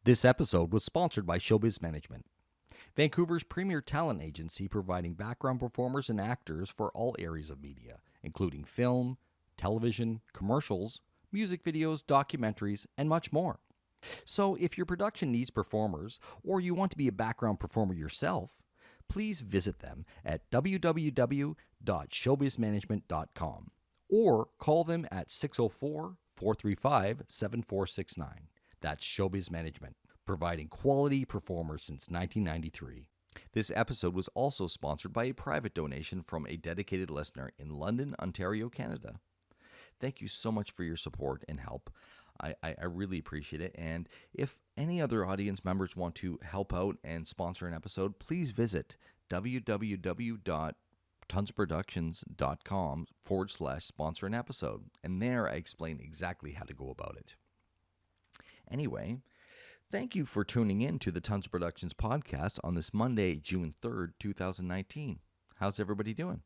This episode was sponsored by Showbiz Management, Vancouver's premier talent agency providing background performers and actors for all areas of media, including film, television, commercials, music videos, documentaries, and much more. So if your production needs performers or you want to be a background performer yourself, please visit them at www.showbizmanagement.com or call them at 604-435-7469. That's Showbiz Management, providing quality performers since 1993. This episode was also sponsored by a private donation from a dedicated listener in London, Ontario, Canada. Thank you so much for your support and help. I really appreciate it. And if any other audience members want to help out and sponsor an episode, please visit www.tonsproductions.com/sponsor an episode. And there I explain exactly how to go about it. Anyway, thank you for tuning in to the Tons Productions podcast on this Monday, June 3rd, 2019. How's everybody doing?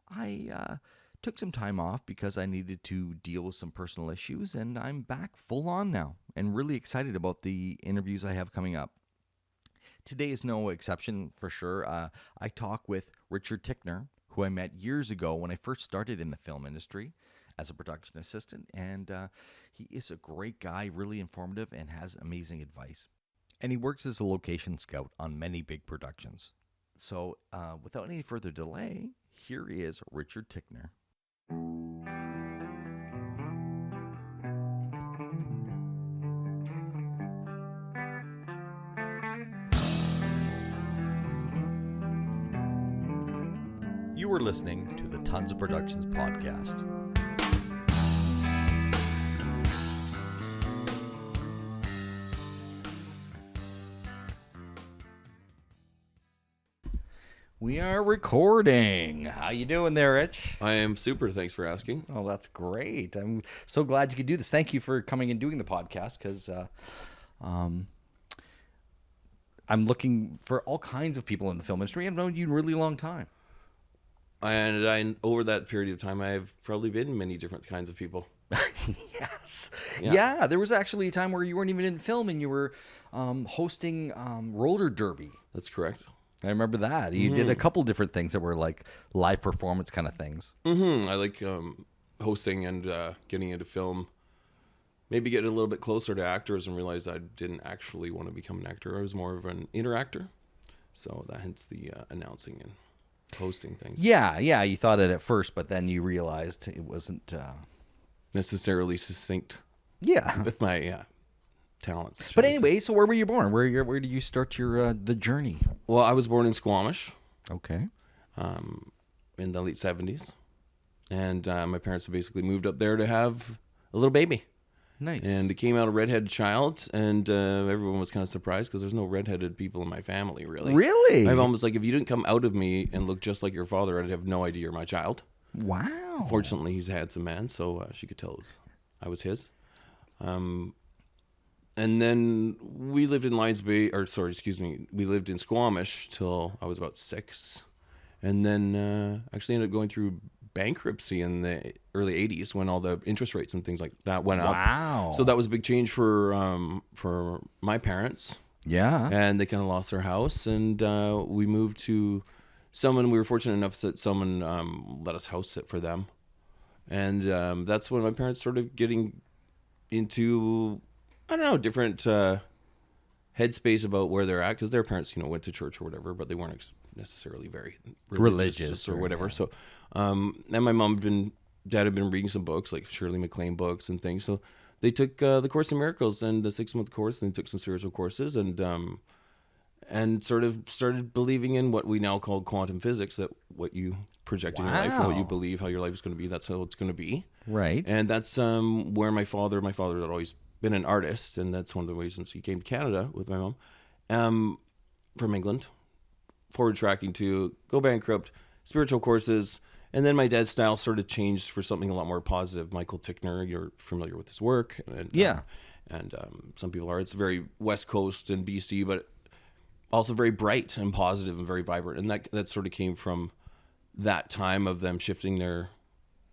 I took some time off because I needed to deal with some personal issues, and I'm back full on now and really excited about the interviews I have coming up. Today is no exception for sure. I talk with Richard Tickner, who I met years ago when I first started in the film industry as a production assistant, and he is a great guy, really informative, and has amazing advice. And he works as a location scout on many big productions. So without any further delay, here is Richard Tickner. You are listening to the Tons of Productions podcast. We are recording. How you doing there, Rich? I am super. Thanks for asking. Oh, that's great. I'm so glad you could do this. Thank you for coming and doing the podcast because I'm looking for all kinds of people in the film industry. I've known you a really long time. And over that period of time, I've probably been many different kinds of people. Yes. Yeah, there was actually a time where you weren't even in film and you were hosting roller derby. That's correct. I remember that. You did a couple different things that were like live performance kind of things. I like hosting and getting into film. Maybe get a little bit closer to actors and realize I didn't actually want to become an actor. I was more of an interactor. So that hence the announcing and hosting things. Yeah. You thought it at first, but then you realized it wasn't necessarily succinct. Yeah. With my talents. But anyway, so where were you born? Where did you start your the journey? Well, I was born in Squamish. Okay. In the late 70s. And my parents basically moved up there to have a little baby. Nice. And it came out a redheaded child, and everyone was kind of surprised because there's no redheaded people in my family, really. Really? My mom was like, if you didn't come out of me and look just like your father, I'd have no idea you're my child. Wow. Fortunately, he's a handsome man, so she could tell I was his. And then we lived in we lived in Squamish till I was about 6. And then actually ended up going through bankruptcy in the early 80s when all the interest rates and things like that went up. Wow. So that was a big change for my parents. Yeah. And they kind of lost their house, and we moved to someone. We were fortunate enough that someone let us house sit for them. And that's when my parents started getting into, I don't know, different headspace about where they're at, because their parents, went to church or whatever, but they weren't necessarily very religious or whatever. Yeah. So, and my dad had been reading some books, like Shirley MacLaine books and things. So they took the Course in Miracles and the 6-month course, and they took some spiritual courses, and sort of started believing in what we now call quantum physics, that what you project in your life and what you believe how your life is going to be, that's how it's going to be. Right. And that's where my father had always been an artist, and that's one of the reasons he came to Canada with my mom from England, forward tracking to go bankrupt, spiritual courses. And then my dad's style sort of changed for something a lot more positive. Michael Tickner, you're familiar with his work. And, yeah. Some people are. It's very West Coast and BC, but also very bright and positive and very vibrant. And that sort of came from that time of them shifting their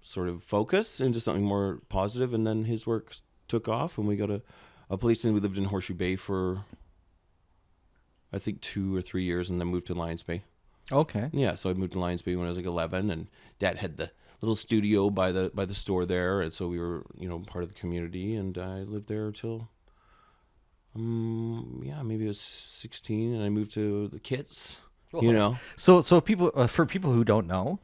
sort of focus into something more positive. And then his work took off, and we got a place, and we lived in Horseshoe Bay for I think 2 or 3 years, and then moved to Lions Bay. Okay. Yeah, so I moved to Lions Bay when I was like 11, and Dad had the little studio by the store there, and so we were part of the community, and I lived there till maybe I was 16, and I moved to the Kits. So people for people who don't know,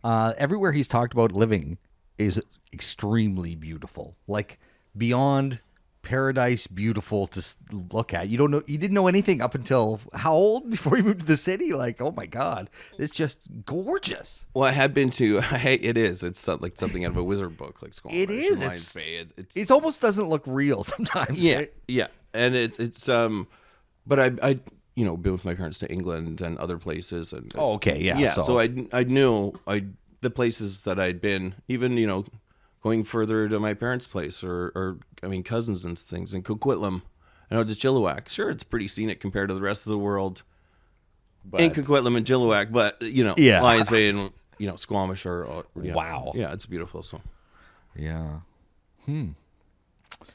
everywhere he's talked about living is extremely beautiful, like beyond paradise beautiful to look at. You didn't know anything up until how old before you moved to the city? Like, oh my God, it's just gorgeous. Well, I had been to. It is. It's like something out of a wizard book, like Squamish. It is. Lions Bay. It almost doesn't look real sometimes. Yeah, yeah, and it's but I been with my parents to England and other places, and Oh, okay, yeah. yeah. So I knew the places that I'd been, even going further to my parents' place or I mean cousins and things in Coquitlam. I know to Chilliwack. Sure, it's pretty scenic compared to the rest of the world. But In Coquitlam and Chilliwack, but Yeah. Lions Bay and Squamish are yeah. Wow. Yeah, it's beautiful. So yeah.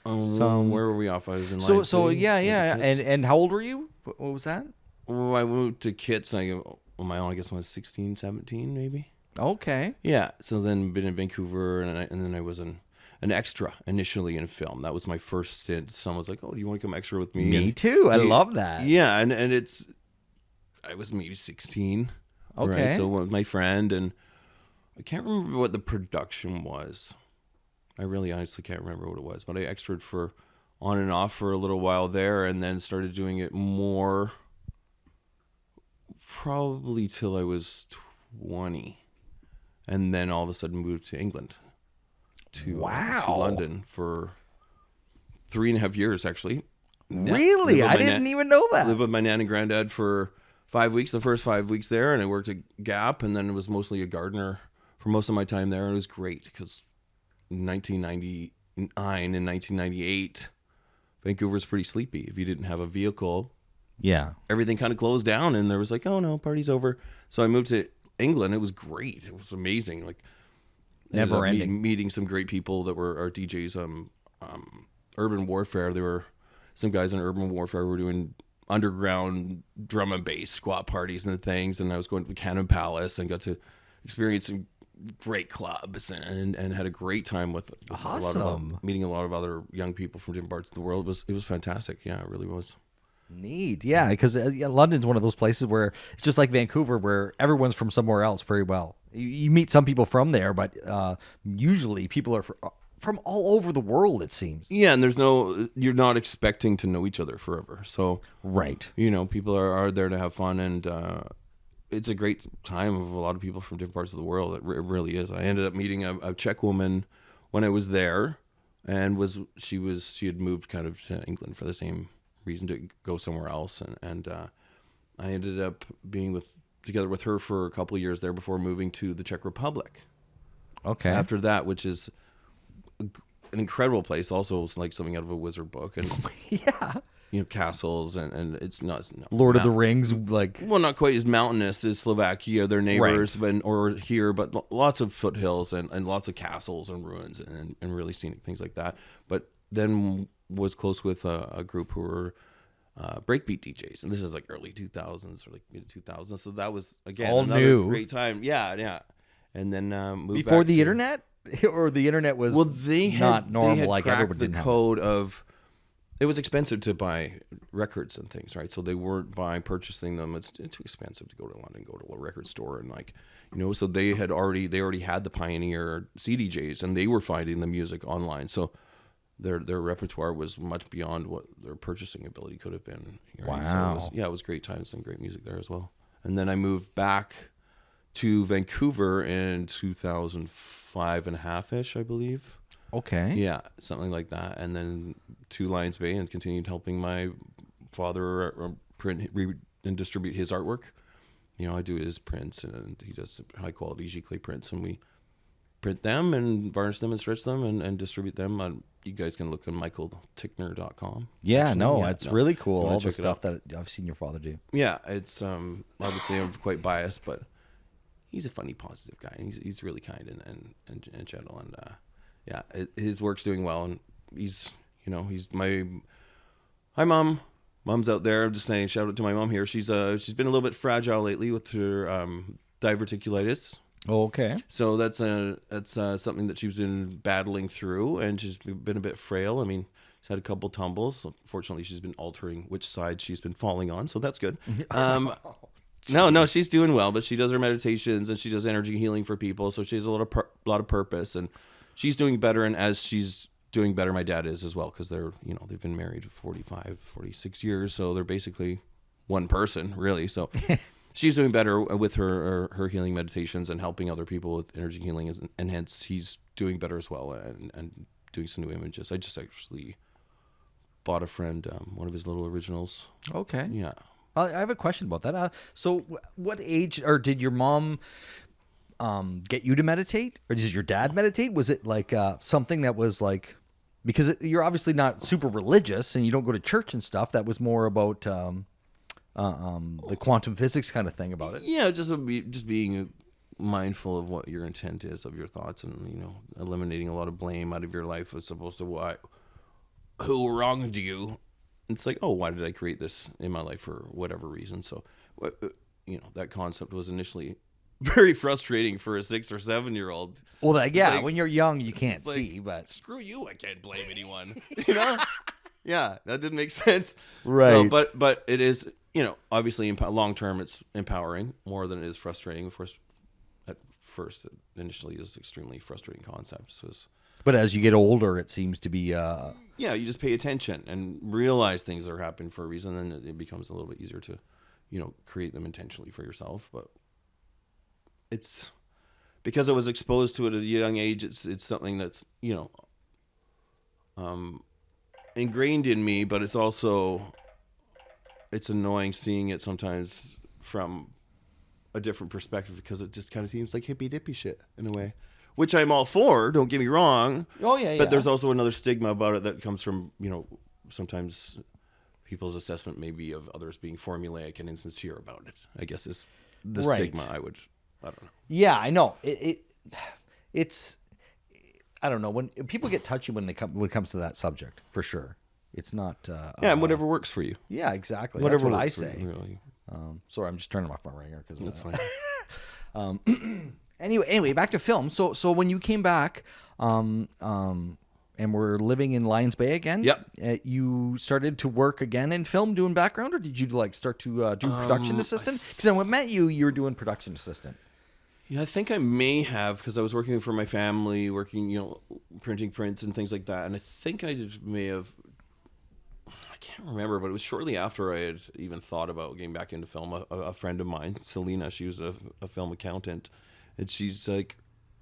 where were we off? I was in So Lions Bay, yeah. with the kids. And how old were you? What was that? Well, I moved to Kits on my own. I guess when I was 16, 17, maybe. Okay. Yeah. So then been in Vancouver, and then I was an extra initially in film. That was my first stint. Someone was like, "Oh, do you want to come extra with me?" Me too. I love that. Yeah, and I was maybe 16. Okay. Right? So with my friend, and I can't remember what the production was. I really honestly can't remember what it was, but I extras for on and off for a little while there, and then started doing it more probably till I was 20, and then all of a sudden moved to England to London for 3.5 years actually. Really? I didn't even know that. Lived with my nan and granddad for 5 weeks, the first 5 weeks there, and I worked at Gap, and then was mostly a gardener for most of my time there, and it was great because 1999 and 1998, Vancouver's pretty sleepy. If you didn't have a vehicle, Yeah. everything kind of closed down, and there was like, oh no, party's over. So I moved to England. It was great. It was amazing. Like Never ending. meeting some great people that were our DJs. Urban Warfare. There were some guys in Urban Warfare who were doing underground drum and bass squat parties and things, and I was going to Cannon Palace and got to experience some great clubs and had a great time with meeting a lot of other young people from different parts of the world. It was fantastic. Yeah, it really was. Neat. Yeah, because London's one of those places where it's just like Vancouver, where everyone's from somewhere else pretty well. You meet some people from there, but usually people are from all over the world, it seems. Yeah, and you're not expecting to know each other forever. So Right. People are there to have fun, and it's a great time of a lot of people from different parts of the world. It really is. I ended up meeting a Czech woman when I was there, and she had moved kind of to England for the same reason, to go somewhere else, and I ended up being together with her for a couple of years there before moving to the Czech Republic. Okay. After that, which is an incredible place, also like something out of a wizard book, and Yeah. castles, and it's not Lord of the Rings, like. well, not quite as mountainous as Slovakia, their neighbors, or here, but lots of foothills and lots of castles and ruins and really scenic things like that. But then was close with a group who were breakbeat DJs, and this is like early 2000s or like mid 2000s. So that was again All another new. great time. Yeah. And then moved Before back the to- internet, or the internet was not normal, like everybody the didn't have. code of. It was expensive to buy records and things, right? So they weren't purchasing them. It's too expensive to go to London, go to a record store, and so they already had the Pioneer CDJs, and they were finding the music online. So their repertoire was much beyond what their purchasing ability could have been. Right? Wow. So it was great times and great music there as well. And then I moved back to Vancouver in 2005 and a half-ish, I believe. Okay. Yeah, something like that. And then to Lions Bay and continued helping my father print and distribute his artwork. I do his prints, and he does high-quality giclée prints, and we print them and varnish them and stretch them and distribute them. You guys can look on michaeltickner.com. Yeah, Actually, it's really cool, all the check it stuff out. that I've seen your father do. Yeah, it's obviously I'm quite biased, but he's a funny, positive guy, and he's really kind and gentle, and his work's doing well, and he's my Hi, Mom. Mom's out there. I'm just saying shout out to my mom here. She's been a little bit frail. I'm just saying shout out to my mom here. She's been a little bit fragile lately with her diverticulitis. Okay. So that's something that she's been battling through, and she's been a bit frail. I mean, she's had a couple tumbles. Fortunately, she's been altering which side she's been falling on, so that's good. No, she's doing well, but she does her meditations and she does energy healing for people, so she has a lot of purpose, and she's doing better. And as she's doing better, my dad is as well, because they've been married 45, 46 years, so they're basically one person, really. So. She's doing better with her healing meditations and helping other people with energy healing, and hence he's doing better as well, and doing some new images. I just actually bought a friend one of his little originals. Okay. Yeah. I have a question about that. So what age, or did your mom get you to meditate, or did your dad meditate? Was it like something that was like, because you're obviously not super religious and you don't go to church and stuff, that was more about the quantum physics kind of thing about it? Yeah, just being mindful of what your intent is of your thoughts, and eliminating a lot of blame out of your life as opposed to who wronged you. It's like, oh, why did I create this in my life for whatever reason? So, that concept was initially very frustrating for a 6 or 7 year old. Well, when you're young, you can't see, but screw you, I can't blame anyone. Yeah, that didn't make sense. Right. So, but it is, obviously long term, it's empowering more than it is frustrating. At first, it initially is extremely frustrating concept. But as you get older, it seems to be. Yeah, you just pay attention and realize things are happening for a reason, and it becomes a little bit easier to, create them intentionally for yourself. But it's because I was exposed to it at a young age. It's something that's ingrained in me, but it's annoying seeing it sometimes from a different perspective, because it just kind of seems like hippy dippy shit in a way, which I'm all for, don't get me wrong. Oh yeah. But there's also another stigma about it that comes from, sometimes people's assessment maybe of others being formulaic and insincere about it, I guess, is the stigma I don't know. Yeah, I know. It's I don't know, when people get touchy when it comes to that subject, for sure. It's not. And whatever works for you. Yeah, exactly. Whatever That's what I say. You, really. Sorry, I'm just turning off my ringer because that's fine. Anyway, back to film. So when you came back, and were living in Lions Bay again, yep, you started to work again in film, doing background, or did you start to do production assistant? Because when I met you, you were doing production assistant. Yeah, I think I may have, because I was working for my family, printing prints and things like that. And I think I may have, I can't remember, but it was shortly after I had even thought about getting back into film. A friend of mine, Selena, she was a film accountant. And she's like,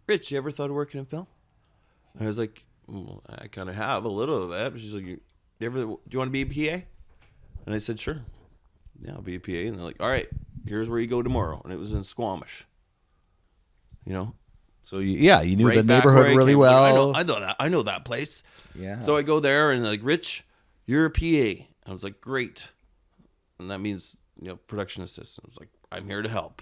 Rich, you ever thought of working in film? And I was like, well, I kind of have a little of that. She's like, do you want to be a PA? And I said, sure. Yeah, I'll be a PA. And they're like, all right, here's where you go tomorrow. And it was in Squamish. So you knew the neighborhood really well. I know that place. Yeah. So I go there and like, Rich, you're a PA. I was like, great. And that means, production assistant. I was like, I'm here to help.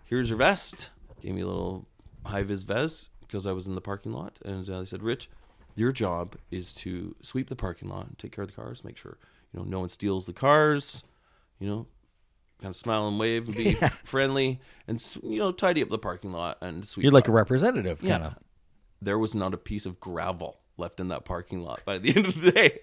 Here's your vest. Gave me a little high-vis vest because I was in the parking lot. And they said, Rich, your job is to sweep the parking lot, take care of the cars, make sure, no one steals the cars, kind of smile and wave and be friendly, and tidy up the parking lot and sweep. You're like a representative, kind of. There was not a piece of gravel left in that parking lot by the end of the day.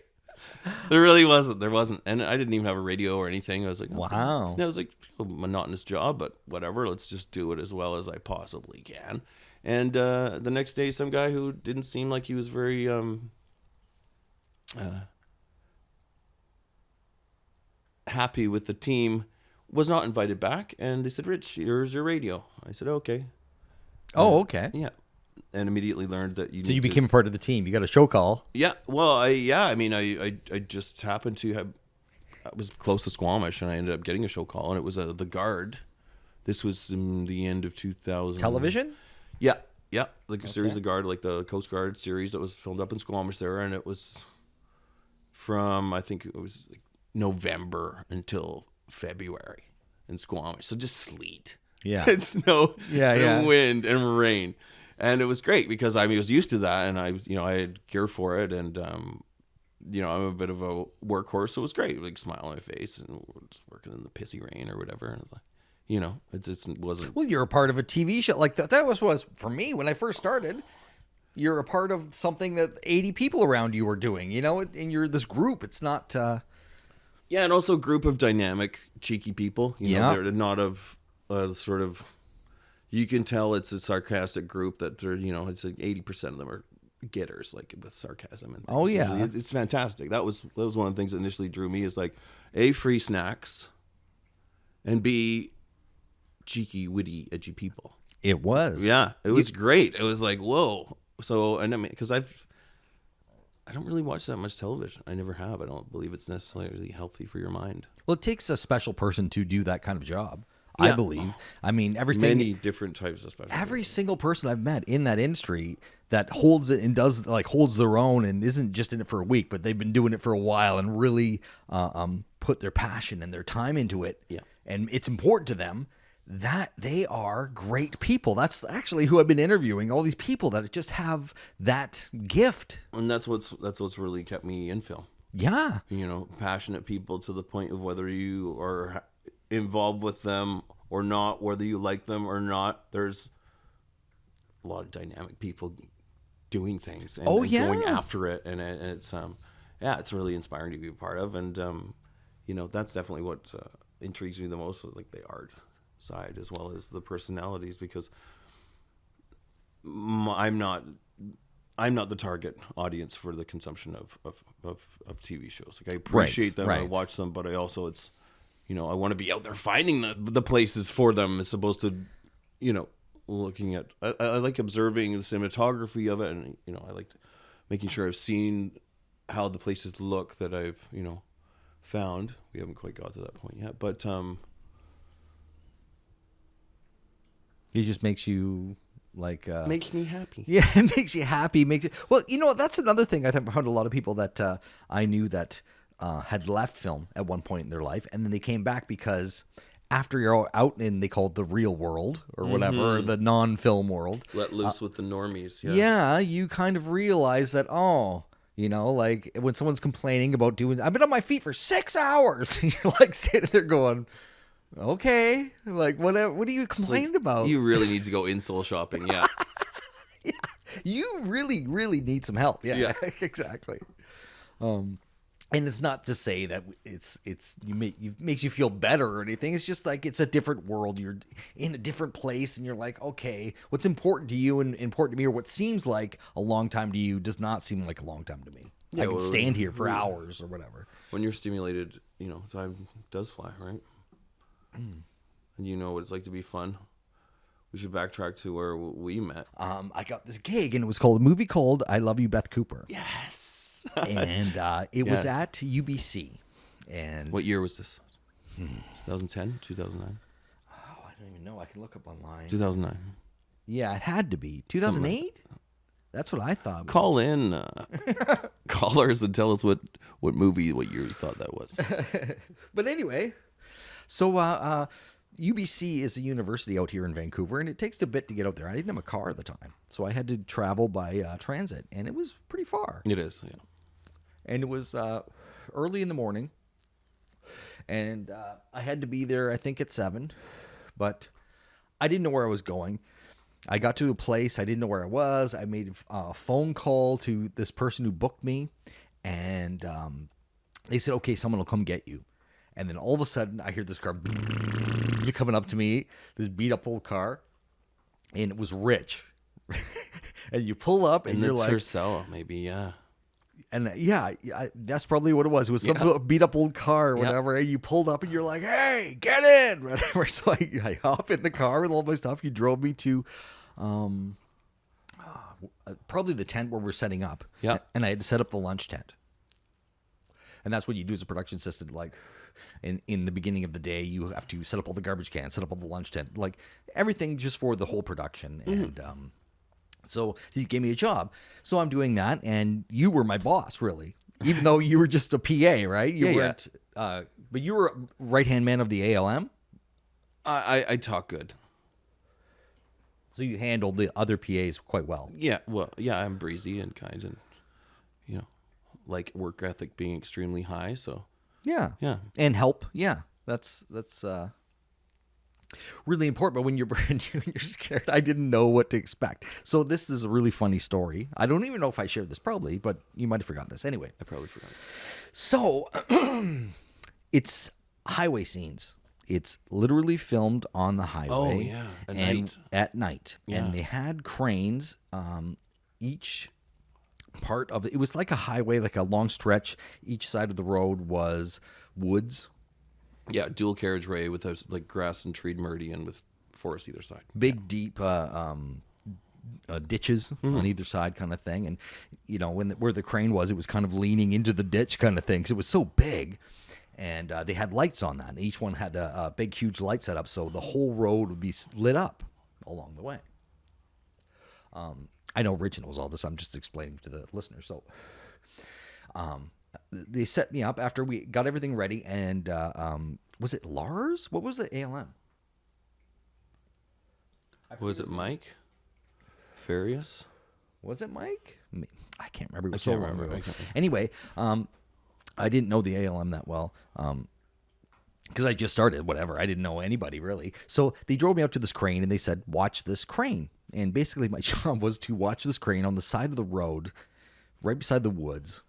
There really wasn't. There wasn't, and I didn't even have a radio or anything. I was like, wow. That was like a monotonous job, but whatever. Let's just do it as well as I possibly can. And the next day, some guy who didn't seem like he was very happy with the team was not invited back, and they said, Rich, here's your radio. I said, okay. Okay. Yeah. And immediately learned that So you became a part of the team. You got a show call. Yeah. Well, I just happened to have, I was close to Squamish, and I ended up getting a show call, and it was The Guard. This was in the end of 2000. Television? Yeah. Yeah. Like a series of The Guard, like the Coast Guard series that was filmed up in Squamish there, and it was from, I think it was like November until February in Squamish. So just sleet. Yeah. And snow and wind and rain. And it was great because I was used to that, and I had gear for it, and I'm a bit of a workhorse, so it was great. Like, smile on my face, and we're just working in the pissy rain or whatever. And it's like, it wasn't. Well, you're a part of a TV show. Like that was for me when I first started. You're a part of something that 80 people around you are doing, and you're this group. It's not. Yeah, and also a group of dynamic, cheeky people. They're not of sort of. You can tell it's a sarcastic group that they're, it's like 80% of them are getters, like with sarcasm and things. Oh yeah, it's fantastic. That was one of the things that initially drew me, is like A, free snacks, and B, cheeky, witty, edgy people. It was. Yeah, it was great. It was like, whoa. So, and I mean, because I don't really watch that much television. I never have. I don't believe it's necessarily healthy for your mind. Well, it takes a special person to do that kind of job. I believe. I mean, many different types of special. Every single person I've met in that industry that holds it and does holds their own and isn't just in it for a week, but they've been doing it for a while and really put their passion and their time into it. Yeah. And it's important to them. That they are great people. That's actually who I've been interviewing. All these people that just have that gift. And that's what's really kept me in film. Yeah. Passionate people to the point of whether you are involved with them or not, whether you like them or not. There's a lot of dynamic people doing things and going after it, and it's it's really inspiring to be a part of. And that's definitely what intrigues me the most, like the art side as well as the personalities, because I'm not the target audience for the consumption of TV shows. Like, I appreciate them, I watch them, but I also I want to be out there finding the places for them, as opposed to looking at. I like observing the cinematography of it, and I like making sure I've seen how the places look that I've found. We haven't quite got to that point yet, but it just makes you makes me happy. Yeah, it makes you happy. Well, that's another thing. I think I found a lot of people that I knew that had left film at one point in their life, and then they came back because after you're out in, they call it the real world or whatever, or the non-film world, let loose with the normies. Yeah, you kind of realize that like when someone's complaining about I've been on my feet for 6 hours, and you're like sitting there going, okay, like what are you complaining about? You really need to go insole shopping. Yeah. Yeah, you really, really need some help. Yeah. Exactly. And it's not to say that it makes you feel better or anything. It's just like it's a different world. You're in a different place, and you're like, okay, what's important to you and important to me, or what seems like a long time to you, does not seem like a long time to me. I can stand here for hours or whatever. When you're stimulated, time does fly, right? And you know what it's like to be fun. We should backtrack to where we met. I got this gig, and it was called a movie called I Love You, Beth Cooper. Yes. And it was at UBC. And what year was this? 2010, 2009? Oh, I don't even know. I can look up online. 2009. Yeah, it had to be 2008. That's what I thought. Call in, callers, and tell us what movie, what year you thought that was. But anyway, so UBC is a university out here in Vancouver, and it takes a bit to get out there. I didn't have a car at the time, so I had to travel by transit, and it was pretty far. It is, yeah. And it was early in the morning, and I had to be there, I think, at 7, but I didn't know where I was going. I got to a place, I didn't know where I was. I made a phone call to this person who booked me, and they said, okay, someone will come get you. And then all of a sudden, I hear this car coming up to me, this beat-up old car, and it was Rich. And you pull up, and you're like... Tercel, maybe, yeah. And that's probably what it was. It was some beat-up old car or whatever, and you pulled up, and you're like, hey, get in! Whatever. So I hop in the car with all my stuff. You drove me to probably the tent where we're setting up. Yeah. And I had to set up the lunch tent. And that's what you do as a production assistant, like... In the beginning of the day, you have to set up all the garbage cans, set up all the lunch tent, like everything just for the whole production. And so he gave me a job. So I'm doing that, and you were my boss, really, even though you were just a PA, right? You weren't, but you were right-hand man of the ALM? I talk good. So you handled the other PAs quite well. Yeah, well, yeah, I'm breezy and kind, and like work ethic being extremely high. So Yeah. yeah, And help. Yeah. That's really important. But when you're scared, I didn't know what to expect. So this is a really funny story. I don't even know if I shared this, probably, but you might have forgotten this. Anyway, I probably forgot. so it's highway scenes. It's literally filmed on the highway. Oh, yeah, at night. Yeah. And they had cranes. Each part of it was like a highway, like a long stretch. Each side of the road was woods. Yeah, dual carriageway with those like grass and treed meridian with forest either side. Big, deep ditches on either side, kind of thing. And where the crane was, it was kind of leaning into the ditch, kind of thing, because it was so big. And they had lights on that. And each one had a big, huge light set up, so the whole road would be lit up along the way. I know Rich knows all this. I'm just explaining to the listeners. So they set me up after we got everything ready. And was it Lars? What was the ALM? Was it Mike? Farias? Was it Mike? I can't remember. It was I so can't long remember. ago. Anyway, I didn't know the ALM that well. Because I just started, whatever. I didn't know anybody really. So they drove me out to this crane and they said, watch this crane. And basically my job was to watch this crane on the side of the road, right beside the woods.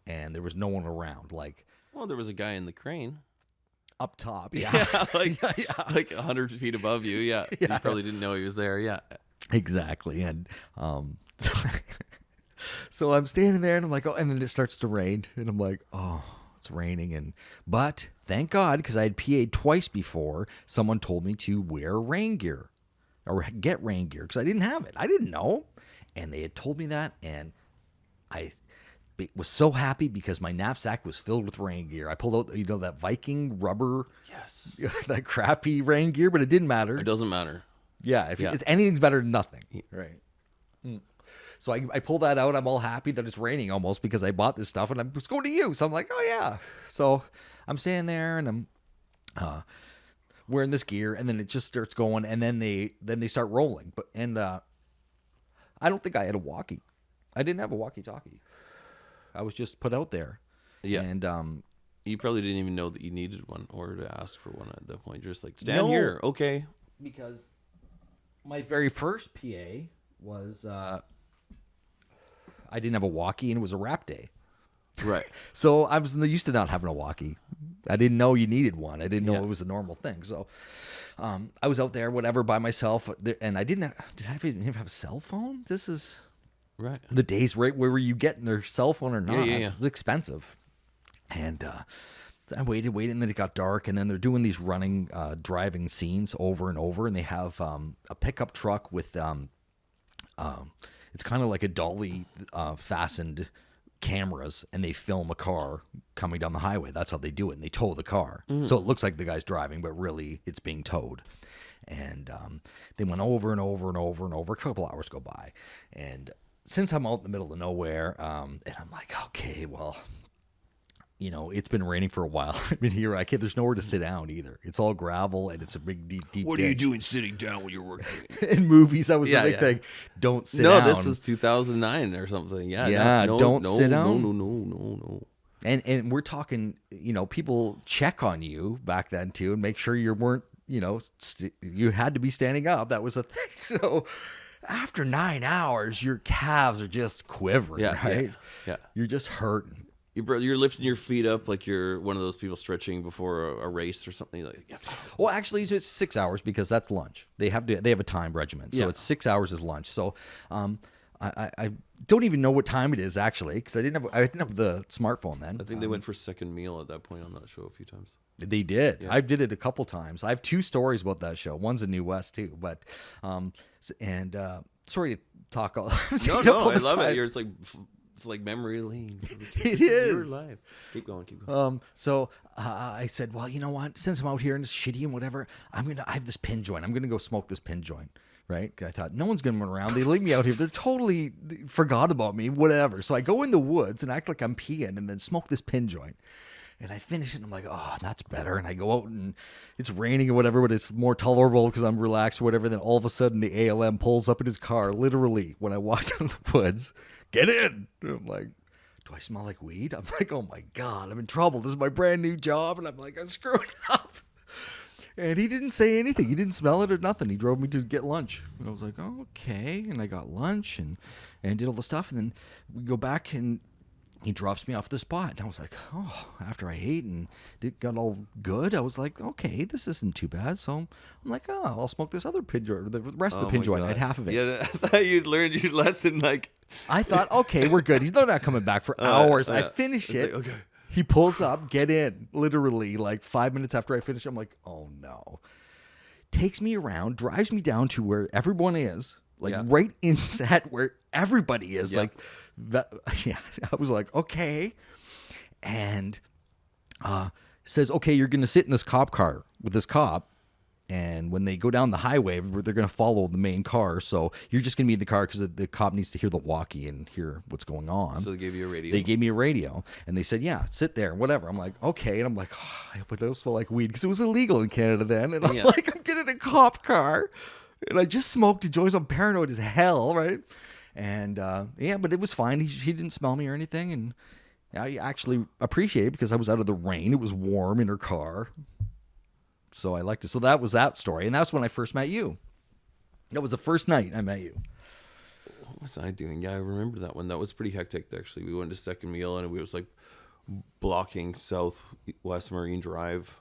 And there was no one around. Well, there was a guy in the crane. Up top. Yeah, like 100 feet above you. Yeah. You probably didn't know he was there. Yeah. Exactly. And so I'm standing there and I'm like, oh, and then it starts to rain. And I'm like, oh, it's raining. But thank God, because I had PA'd twice before, someone told me to wear rain gear or get rain gear because I didn't have it. I didn't know. And they had told me that. And I was so happy because my knapsack was filled with rain gear. I pulled out, that Viking rubber, Yes. that crappy rain gear, but it didn't matter. It doesn't matter. Yeah, if anything's better than nothing, right? So I pull that out. I'm all happy that it's raining almost because I bought this stuff and it's going to use. So I'm like, oh yeah. So I'm standing there and I'm wearing this gear, and then it just starts going, and then they start rolling. I don't think I had a walkie. I didn't have a walkie-talkie. I was just put out there. Yeah. And you probably didn't even know that you needed one or to ask for one at that point. You're just like, stand here. Okay. Because my very first PA was I didn't have a walkie, and it was a rap day. Right. So I was used to not having a walkie. I didn't know you needed one. I didn't know it was a normal thing. So I was out there, whatever, by myself, and I didn't even have a cell phone? This is right. The days right where were you getting their cell phone or not? Yeah. It was expensive. And I waited, and then it got dark, and then they're doing these running, driving scenes over and over, and they have a pickup truck with it's kind of like a dolly fastened cameras, and they film a car coming down the highway. That's how they do it, and they tow the car. So it looks like the guy's driving, but really it's being towed. And they went over and over and over and over. A couple hours go by, and since I'm out in the middle of nowhere, and I'm like, okay, well, it's been raining for a while. I've been here. There's nowhere to sit down either. It's all gravel, and it's a big, deep What ditch. are you doing sitting down when you're working? In movies, that was the big thing. Don't sit down. No, this was 2009 or something. Yeah. Yeah, don't sit down. No. And we're talking, people check on you back then too, and make sure you weren't, you had to be standing up. That was a thing. So after 9 hours, your calves are just quivering, right? Yeah. You're just hurting. You're lifting your feet up like you're one of those people stretching before a race or something. Like, yeah. Well, actually, it's 6 hours because that's lunch. They have a time regimen, so it's 6 hours is lunch. So, I don't even know what time it is actually because I didn't have the smartphone then. I think they went for second meal at that point on that show a few times. They did. Yeah. I did it a couple times. I have 2 stories about that show. One's in New West too, but sorry to talk all. No, I love it. It's like memory lane. It is. Your life. Keep going. So I said, well, you know what? Since I'm out here and it's shitty and whatever, I have this pin joint. I'm gonna go smoke this pin joint. Right? I thought no one's gonna run around. They leave me out here. They're totally forgot about me. Whatever. So I go in the woods and act like I'm peeing, and then smoke this pin joint. And I finish it, and I'm like, oh, that's better. And I go out, and it's raining or whatever, but it's more tolerable because I'm relaxed or whatever. Then all of a sudden, the ALM pulls up in his car, literally, when I walked out of the woods. Get in. And I'm like, do I smell like weed? I'm like, oh my God, I'm in trouble. This is my brand new job. And I'm like, I'm screwed up. And he didn't say anything. He didn't smell it or nothing. He drove me to get lunch. And I was like, oh, okay. And I got lunch and did all the stuff. And then we go back and he drops me off the spot. And I was like, oh, after I ate and got all good, I was like, okay, this isn't too bad. So I'm like, oh, I'll smoke this other pin joint, or the rest of the pin joint. I had half of it. Yeah, I thought you'd learned your lesson. Like, I thought, okay, we're good. He's not coming back for hours. I finish it. Like, okay. He pulls up, get in, literally like 5 minutes after I finish. I'm like, oh no. Takes me around, drives me down to where everyone is, like right in set where everybody is. Like, that, yeah. I was like, okay. And says, okay, you're going to sit in this cop car with this cop. And when they go down the highway, they're going to follow the main car. So you're just going to be in the car because the cop needs to hear the walkie and hear what's going on. So they gave you a radio. They gave me a radio. And they said, yeah, sit there, whatever. I'm like, okay. And I'm like, oh, I hope it don't smell like weed because it was illegal in Canada then. And I'm like, I'm getting a cop car. And I just smoked a joint. I'm paranoid as hell, right? And but it was fine. He didn't smell me or anything. And I actually appreciate it because I was out of the rain. It was warm in her car. So I liked it. So that was that story. And that's when I first met you. That was the first night I met you. What was I doing? Yeah, I remember that one. That was pretty hectic, actually. We went to second meal, and we was like blocking Southwest Marine Drive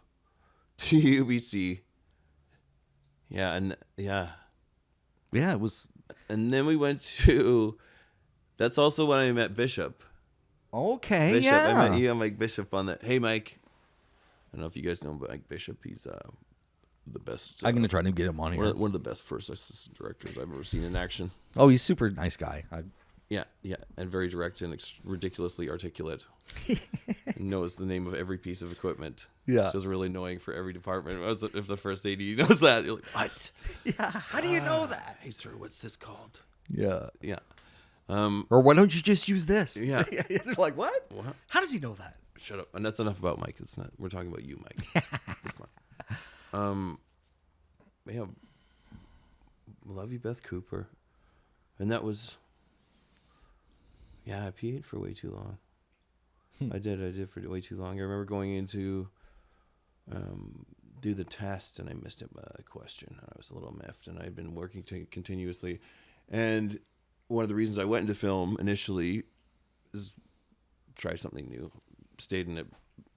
to UBC. Yeah, and yeah, it was. And then we went to. That's also when I met Bishop. Okay, Bishop, yeah. I met you and Mike Bishop on that. Hey, Mike. I don't know if you guys know Mike Bishop. He's the best. I'm going to try to get him on here. One of the best first assistant directors I've ever seen in action. Oh, he's a super nice guy. Yeah, and very direct and ridiculously articulate. Knows the name of every piece of equipment. Yeah. Which is really annoying for every department. If the first AD knows that, you're like, what? Yeah, how do you know that? Hey, sir, what's this called? Yeah. Yeah. Or why don't you just use this? Yeah. Like, what? How does he know that? Shut up. And that's enough about Mike. It's not. We're talking about you, Mike. It's not. Yeah. Love you, Beth Cooper. And that was. Yeah, I peed for way too long. I did for way too long. I remember going into do the test and I missed a question. I was a little miffed, and I'd been working continuously. And one of the reasons I went into film initially is try something new. Stayed in it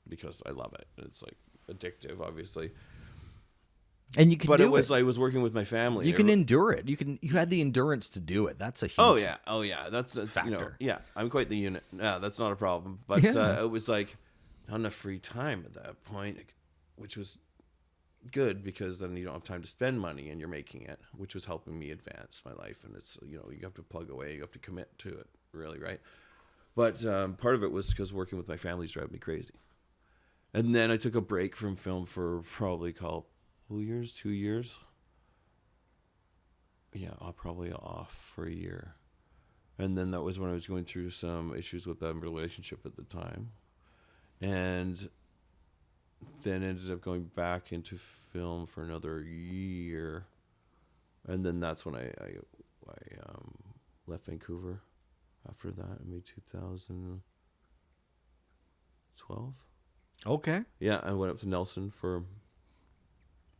because I love it. It's like addictive, obviously. And you can but do it was I was working with my family. You can endure it. You had the endurance to do it. That's a huge That's factor. I'm quite the unit. Yeah, that's not a problem. But it was like not enough free time at that point, which was good because then you don't have time to spend money and you're making it, which was helping me advance my life. And it's you have to plug away, you have to commit to it, really, right? But part of it was because working with my family drove me crazy. And then I took a break from film for probably 2 years. Yeah, I'll probably off for a year. And then that was when I was going through some issues with that relationship at the time. And then ended up going back into film for another year. And then that's when I left Vancouver after that in May 2012. Okay. Yeah, I went up to Nelson for...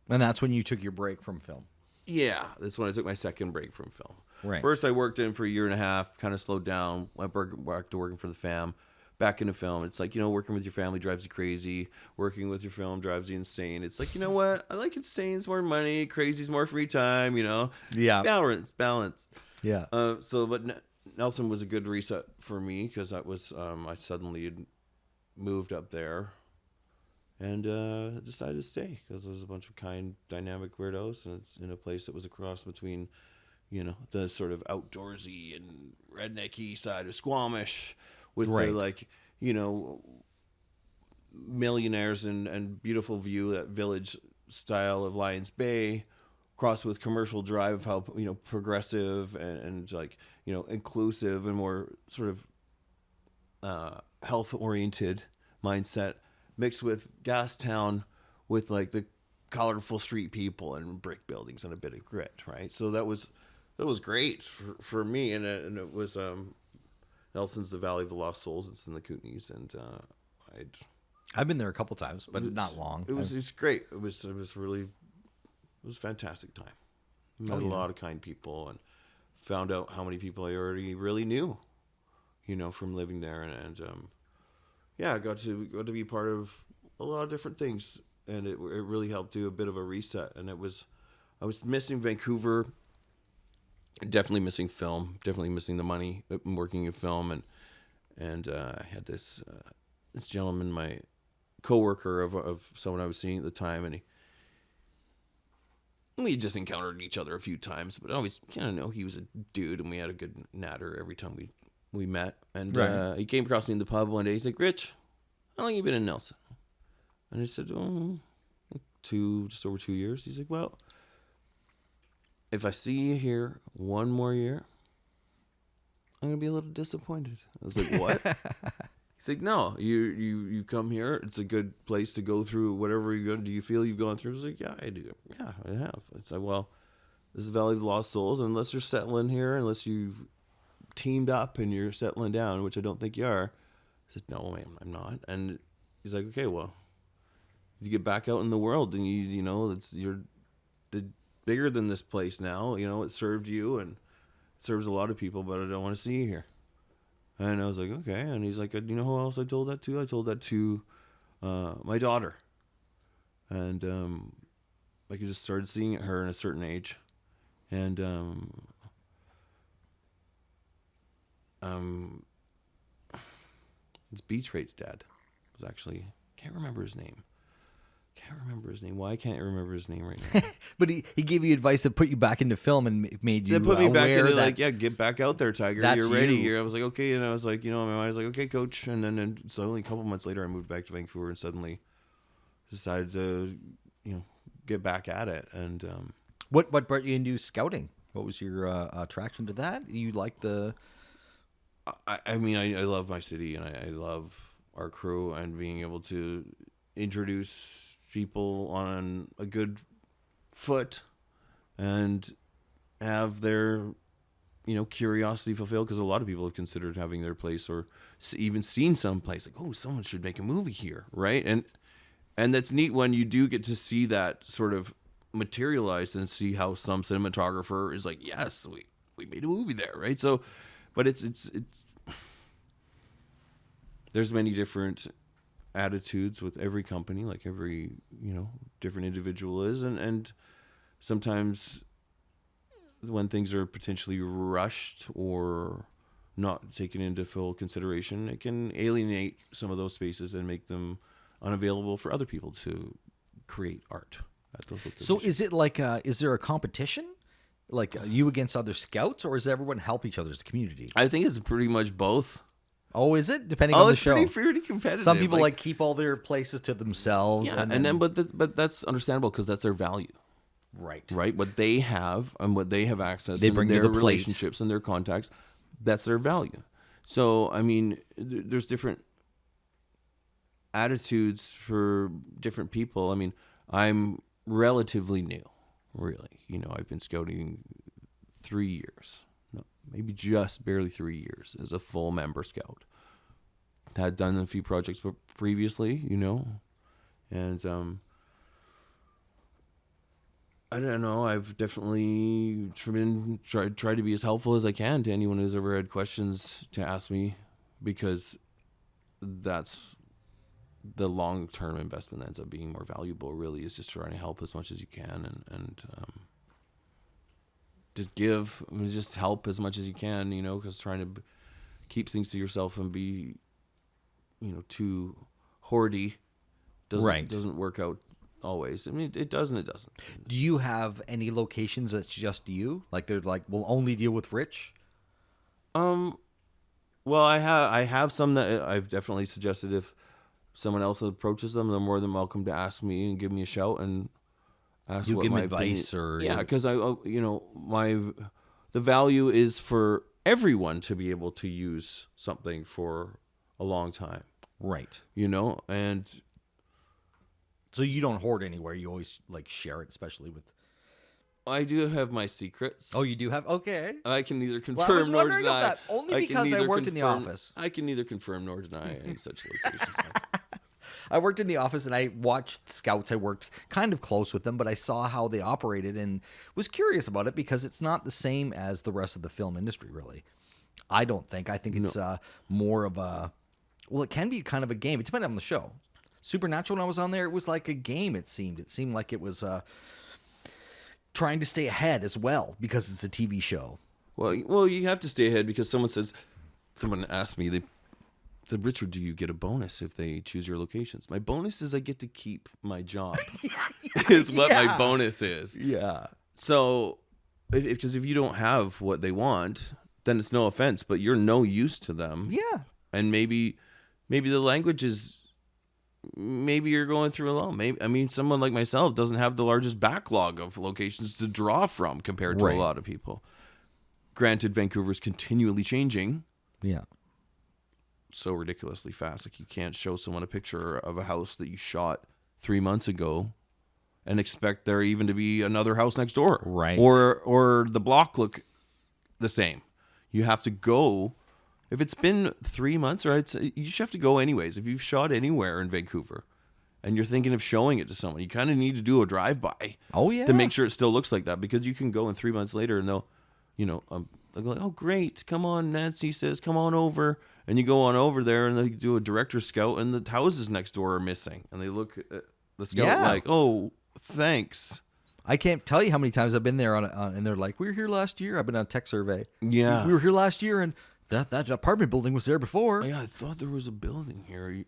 And that's when you took your break from film. Yeah, that's when I took my second break from film. Right. First, I worked in for a year and a half, kind of slowed down, went back to working for the fam, back into film. It's like, working with your family drives you crazy. Working with your film drives you insane. It's like, you know what? I like insane's more money, crazy's more free time, Yeah. Balance. Yeah. But Nelson was a good reset for me because that was, I suddenly had moved up there. And decided to stay because there's a bunch of kind, dynamic weirdos, and it's in a place that was a cross between, the sort of outdoorsy and rednecky side of Squamish, with the millionaires and beautiful view, that village style of Lions Bay, crossed with commercial drive, how progressive and inclusive and more sort of health oriented mindset. Mixed with Gastown, with like the colorful street people and brick buildings and a bit of grit, right? So that was great for me, and it was Nelson's the Valley of the Lost Souls. It's in the Kootenays, and I've been there a couple times, but not long. It's great. It was a fantastic time. Met a lot of kind people and found out how many people I already really knew, from living there, and I got to be part of a lot of different things, and it really helped do a bit of a reset. And I was missing Vancouver, definitely missing film, definitely missing the money working in film, and I had this gentleman, my coworker of someone I was seeing at the time, and we just encountered each other a few times, but I always kind of know he was a dude, and we had a good natter every time we met. And he came across me in the pub one day. He's like, "Rich, how long have you been in Nelson?" And I said, just over 2 years. He's like, "Well, if I see you here one more year, I'm gonna be a little disappointed." I was like, "What?" He's like, "No, you come here. It's a good place to go through whatever you're going. Do you feel you've gone through?" I was like, "Yeah, I do. Yeah, I have." It's like, "Well, this is the Valley of the Lost Souls. Unless you're settling here, unless you've teamed up and you're settling down, which I don't think you are." I said, "No, I'm not." And he's like, "Okay, well, you get back out in the world, and you're bigger than this place now. It served you and it serves a lot of people, but I don't want to see you here." And I was like, "Okay." And he's like, "You know who else I told that to? I told that to my daughter." And I just started seeing her at a certain age. And it's Beach Rate's dad was actually, can't remember his name. Why can't I remember his name right now? But he gave you advice that put you back into film and made you put me back into that, get back out there, Tiger. You're ready. I was like, okay. And I was like, in my mind, I was like, okay, coach. And then so only a couple months later, I moved back to Vancouver and suddenly decided to, get back at it. And what brought you into scouting? What was your attraction to that? You like the... I mean, I love my city, and I love our crew, and being able to introduce people on a good foot and have their curiosity fulfilled, because a lot of people have considered having their place or even seen some place like, oh, someone should make a movie here, right? And that's neat when you do get to see that sort of materialized and see how some cinematographer is like, yes, we made a movie there, right? So but it's there's many different attitudes with every company, like every different individual is, and sometimes when things are potentially rushed or not taken into full consideration, it can alienate some of those spaces and make them unavailable for other people to create art at those locations. So is it like is there a competition, like you against other scouts, or does everyone help each other as a community? I think it's pretty much both. Oh, is it? Depending on the show. It's pretty competitive. Some people like keep all their places to themselves. Yeah, and then but that's understandable because that's their value. Right. What they have and what they have access they to, bring their to the relationships and their contacts, that's their value. So, I mean, there's different attitudes for different people. I mean, I'm relatively new, really. I've been scouting 3 years. No, maybe just barely 3 years as a full member scout. Had done a few projects previously, and I don't know. I've definitely tried to be as helpful as I can to anyone who's ever had questions to ask me, because that's the long-term investment that ends up being more valuable. Really, is just trying to help as much as you can and just help as much as you can. Because trying to keep things to yourself and be too hoardy doesn't work out always. I mean, it does and it doesn't. Do you have any locations that's just you? Like they're like, we'll only deal with Rich? Well, I have some that I've definitely suggested if someone else approaches them, they're more than welcome to ask me and give me a shout and ask you what give my them advice opinion. Yeah, because the value is for everyone to be able to use something for a long time. Right. And so you don't hoard anywhere. You always like share it, especially with I do have my secrets. Oh, you do have? Okay. I can neither Well, I was confirm nor wondering deny. about that, only because I worked in the office. I can neither confirm nor deny any such locations. I worked in the office and I watched scouts. I worked kind of close with them, but I saw how they operated and was curious about it because it's not the same as the rest of the film industry, really. I don't think. I think it's more of a, well, it can be kind of a game. It depends on the show. Supernatural, when I was on there, it was like a game, it seemed. It seemed like it was trying to stay ahead as well because it's a TV show. Well, you have to stay ahead because someone asked me, they said, Richard, do you get a bonus if they choose your locations? My bonus is I get to keep my job, is what my bonus is. Yeah. So, because if you don't have what they want, then it's no offense, but you're no use to them. Yeah. And maybe the language is, maybe you're going through alone. Maybe someone like myself doesn't have the largest backlog of locations to draw from compared to a lot of people. Granted, Vancouver's continually changing. Yeah. So ridiculously fast. Like, you can't show someone a picture of a house that you shot 3 months ago and expect there even to be another house next door. Right. Or the block look the same. You have to go. If it's been 3 months, you just have to go anyways. If you've shot anywhere in Vancouver and you're thinking of showing it to someone, you kind of need to do a drive-by. Oh, yeah. To make sure it still looks like that, because you can go in 3 months later and they'll go like, oh, great. Come on, Nancy says, come on over. And you go on over there and they do a director's scout and the houses next door are missing. And they look at the scout like, oh, thanks. I can't tell you how many times I've been there and they're like, we were here last year. I've been on a tech survey. Yeah. We were here last year and that apartment building was there before. Oh, yeah, I thought there was a building here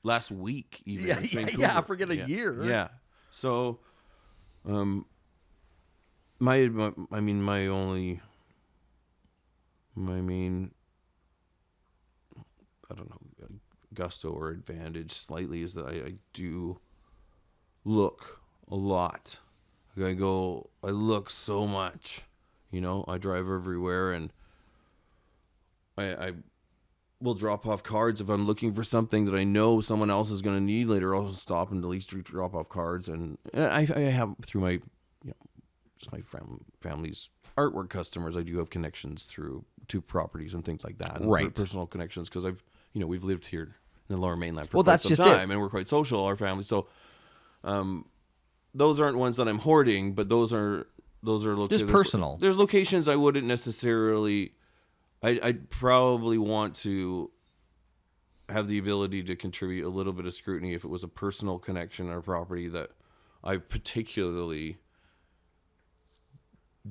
last week even. Yeah, I forget a year. Yeah. So, my main, I don't know, gusto or advantage slightly is that I do look a lot. I look so much, I drive everywhere and I will drop off cards if I'm looking for something that I know someone else is going to need later. I'll stop and at least drop off cards. And I have, through my, just my family's artwork customers, I do have connections to properties and things like that. And right. Personal connections, because we've lived here in the Lower Mainland for quite some time, and we're quite social, our family. So, those aren't ones that I'm hoarding, but those are just personal. There's locations I wouldn't necessarily. I'd probably want to have the ability to contribute a little bit of scrutiny if it was a personal connection or property that I particularly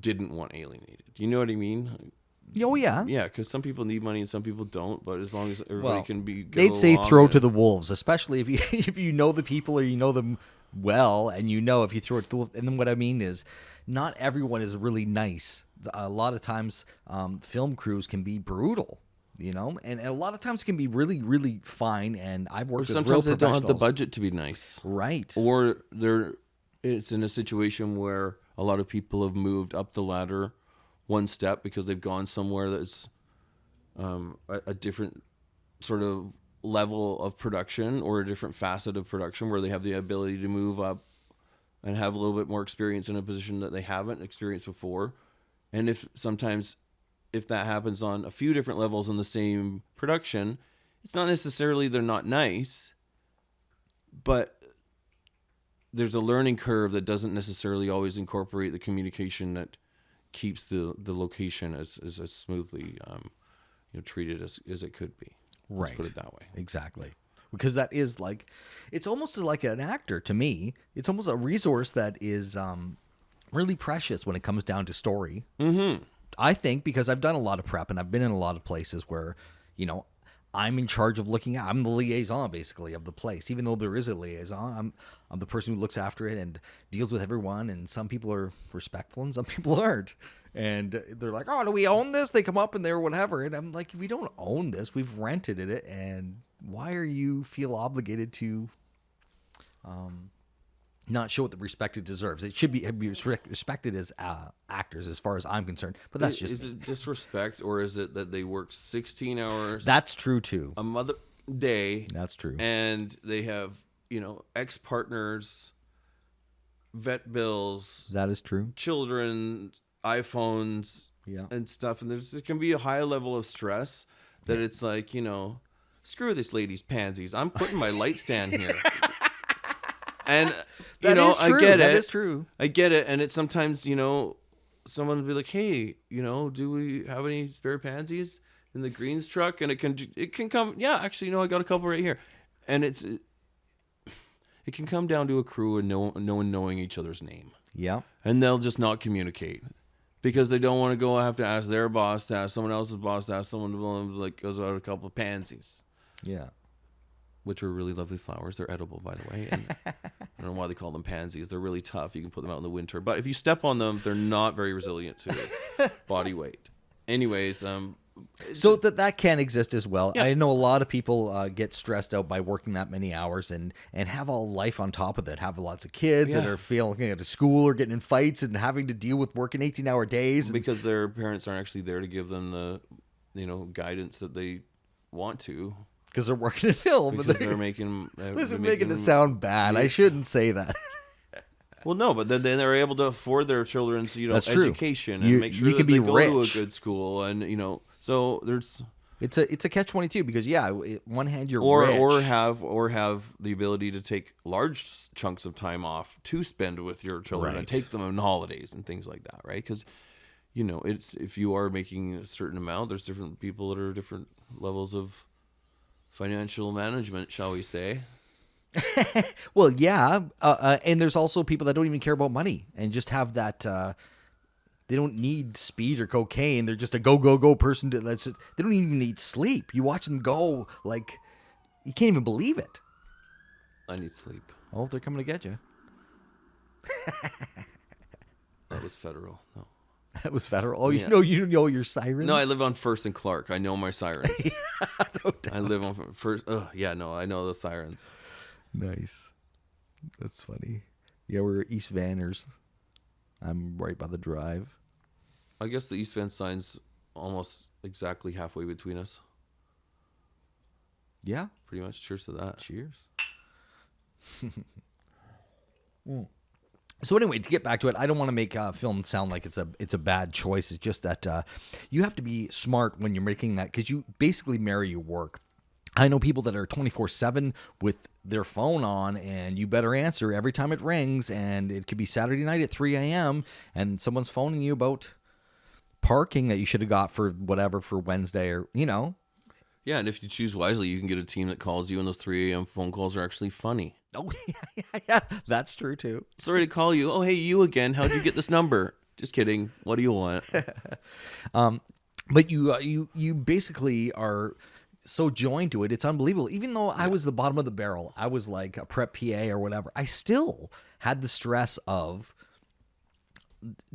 didn't want alienated. You know what I mean? Oh, yeah. Yeah, because some people need money and some people don't, but as long as everybody can be good. They'd say throw to the wolves, especially if you know the people or you know them well, and if you throw it to the wolves. And then what I mean is, not everyone is really nice. A lot of times, film crews can be brutal, and a lot of times can be really, really fine. And I've worked with real professionals. Sometimes they don't have the budget to be nice. Right. Or it's in a situation where a lot of people have moved up the ladder one step because they've gone somewhere that's a different sort of level of production or a different facet of production where they have the ability to move up and have a little bit more experience in a position that they haven't experienced before. And if that happens on a few different levels in the same production, it's not necessarily they're not nice, but there's a learning curve that doesn't necessarily always incorporate the communication that keeps the location as smoothly treated as it could be. Let's put it that way. Exactly. Because that is it's almost like an actor to me. It's almost a resource that is really precious when it comes down to story. Mm-hmm. I think because I've done a lot of prep and I've been in a lot of places where, I'm in charge of I'm the liaison basically of the place. Even though there is a liaison, I'm the person who looks after it and deals with everyone. And some people are respectful and some people aren't. And they're like, oh, do we own this? They come up and they're whatever. And I'm like, we don't own this. We've rented it. And why are you feel obligated to not show it the respect it deserves? It should be respected as actors, as far as I'm concerned. But that's just is it disrespect, or is it that they work 16 hours? That's true too. A mother day. That's true. And they have ex-partners vet bills, That is true. children, iPhones, Yeah. and stuff. And there can be a high level of stress that it's like, screw this lady's pansies. I'm putting my light stand here. And, That is true. I get it. That is true. I get it. And it's sometimes, someone will be like, hey, do we have any spare pansies in the greens truck? And it can come. Yeah, actually, I got a couple right here. And it can come down to a crew and no one knowing each other's name. Yeah. And they'll just not communicate because they don't want to have to ask their boss to ask someone else's boss to ask someone like goes out a couple of pansies. Yeah. Which are really lovely flowers. They're edible, by the way. And I don't know why they call them pansies. They're really tough. You can put them out in the winter. But if you step on them, they're not very resilient to body weight. Anyways, so that can exist as well. Yeah. I know a lot of people get stressed out by working that many hours and have all life on top of it. Have lots of kids that are failing at school or getting in fights and having to deal with working 18-hour days. Because their parents aren't actually there to give them the, guidance that they want to. Because they're working in film. Because they're making... This is making it sound bad. I shouldn't say that. Well, no, but then they're able to afford their children's, That's true. education and make sure you that can they be go to a rich. good school, and so there's It's a catch-22 because one hand you're or rich. have the ability to take large chunks of time off to spend with your children and take them on holidays and things like that, right? Because it's if you are making a certain amount, there's different people that are different levels of financial management, shall we say. Well, yeah, and there's also people that don't even care about money and just have that. They don't need speed or cocaine. They're just a go person. They don't even need sleep. You watch them go like you can't even believe it. I need sleep. Oh, they're coming to get you. That was federal. No. That was federal. Oh, Yeah. You know your sirens. No, I live on First and Clark. I know my sirens. No doubt. I live on First. I know the sirens. Nice. That's funny. Yeah, we're East Vanners. I'm right by the drive. I guess the East Van sign's almost exactly halfway between us. Yeah. Pretty much. Cheers to that. Cheers. So anyway, to get back to it, I don't want to make film sound like it's a bad choice. It's just that you have to be smart when you're making that because you basically marry your work. I know people that are 24/7 with their phone on, and you better answer every time it rings. And it could be Saturday night at 3 a.m. and someone's phoning you about parking that you should have got for Wednesday or. Yeah, and if you choose wisely, you can get a team that calls you, and those 3 a.m. phone calls are actually funny. Oh, yeah, that's true, too. Sorry to call you. Oh, hey, you again. How'd you get this number? Just kidding. What do you want? But you basically are so joined to it. It's unbelievable. Even though I was the bottom of the barrel, I was like a prep PA or whatever, I still had the stress of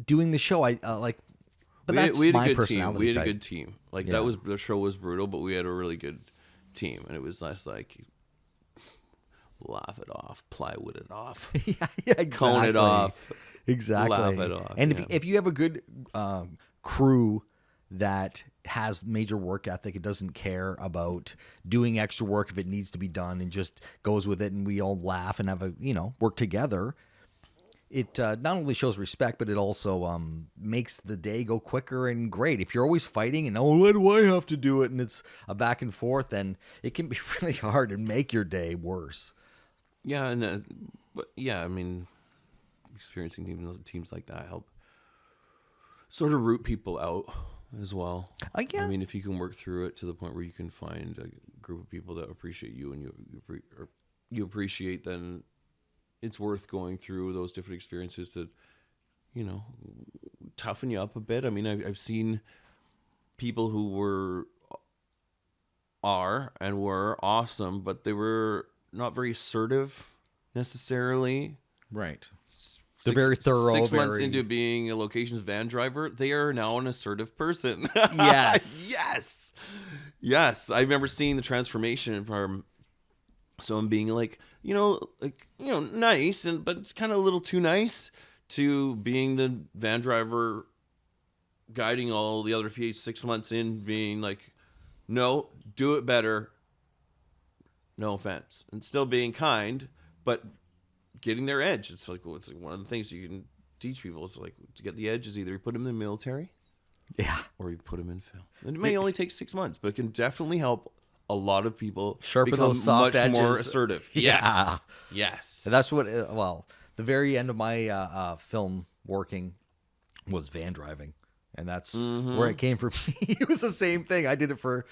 doing the show. But that's we had my a good personality team. We had type. a good team. Like Yeah. the show was brutal, but we had a really good team, and it was nice. Like laugh it off, plywood it off, yeah, exactly. cone it off, Exactly. laugh it off. And yeah. if you have a good crew that has major work ethic, it doesn't care about doing extra work if it needs to be done and just goes with it, and we all laugh and have work together. It not only shows respect, but it also makes the day go quicker and great. If you're always fighting and, why do I have to do it? And it's a back and forth, then it can be really hard and make your day worse. Yeah, and but yeah, I mean, experiencing teams like that help sort of root people out as well. Yeah. I mean, if you can work through it to the point where you can find a group of people that appreciate you and you appreciate, then it's worth going through those different experiences to, toughen you up a bit. I mean, I've seen people who were awesome, but they were not very assertive necessarily. Right. They're very thorough. 6 months into being a locations van driver, they are now an assertive person. Yes. Yes. I remember seeing the transformation from someone being like, nice, but it's kind of a little too nice, to being the van driver guiding all the other PAs 6 months in, being like, no, do it better. No offense. And still being kind, but getting their edge. It's like one of the things you can teach people. It's like to get the edge is either you put them in the military, or you put them in film. And it may only take 6 months, but it can definitely help a lot of people Sharpen become those soft much more edges. assertive. Yeah. Yes. And that's what, the very end of my film working was van driving. And that's where it came from me. It was the same thing. I did it for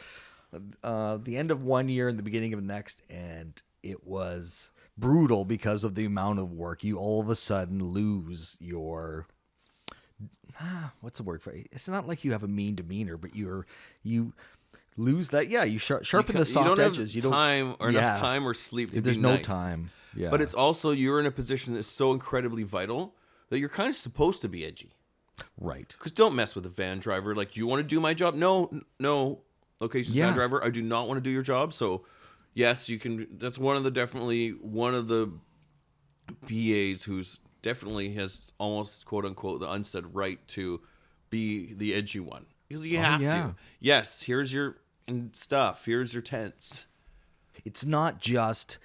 the end of one year and the beginning of the next. And it was brutal because of the amount of work. You all of a sudden lose your... what's the word for it? It's not like you have a mean demeanor, but you lose that. Yeah, you sharpen the soft edges. You don't have enough time or sleep to There's be no nice. time. Yeah. But it's also you're in a position that's so incredibly vital that you're kind of supposed to be edgy. Right. Because don't mess with a van driver. Like, do you want to do my job? No. Okay, she's a van driver. I do not want to do your job. So, yes, you can. That's one of the BAs who's definitely has almost quote unquote the unsaid right to be the edgy one. Because you have to. Yes, here's your stuff. Here's your tents. It's not just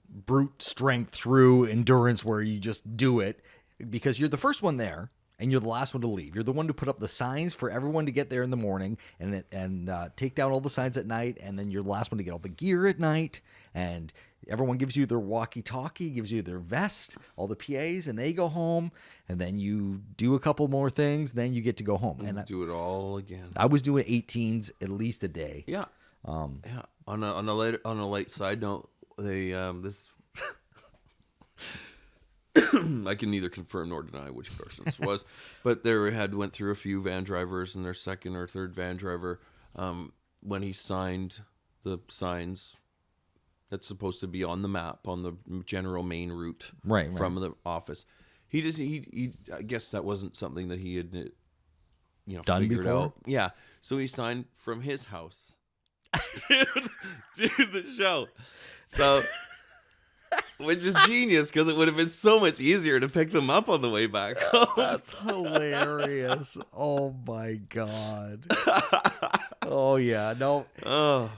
brute strength through endurance where you just do it, because you're the first one there and you're the last one to leave. You're the one to put up the signs for everyone to get there in the morning and take down all the signs at night, and then you're the last one to get all the gear at night, and everyone gives you their walkie-talkie, gives you their vest, all the PAs, and they go home, and then you do a couple more things, then you get to go home. And do it all again. I was doing 18s at least a day. Yeah. Yeah. On a light side note, they this I can neither confirm nor deny which person this was, but went through a few van drivers, and their second or third van driver, when he signed the signs that's supposed to be on the map on the general main route from the office, he I guess that wasn't something that he had done figured before. out. Yeah, so he signed from his house to the show. So, which is genius, because it would have been so much easier to pick them up on the way back home. That's hilarious. Oh my God. Oh yeah. No.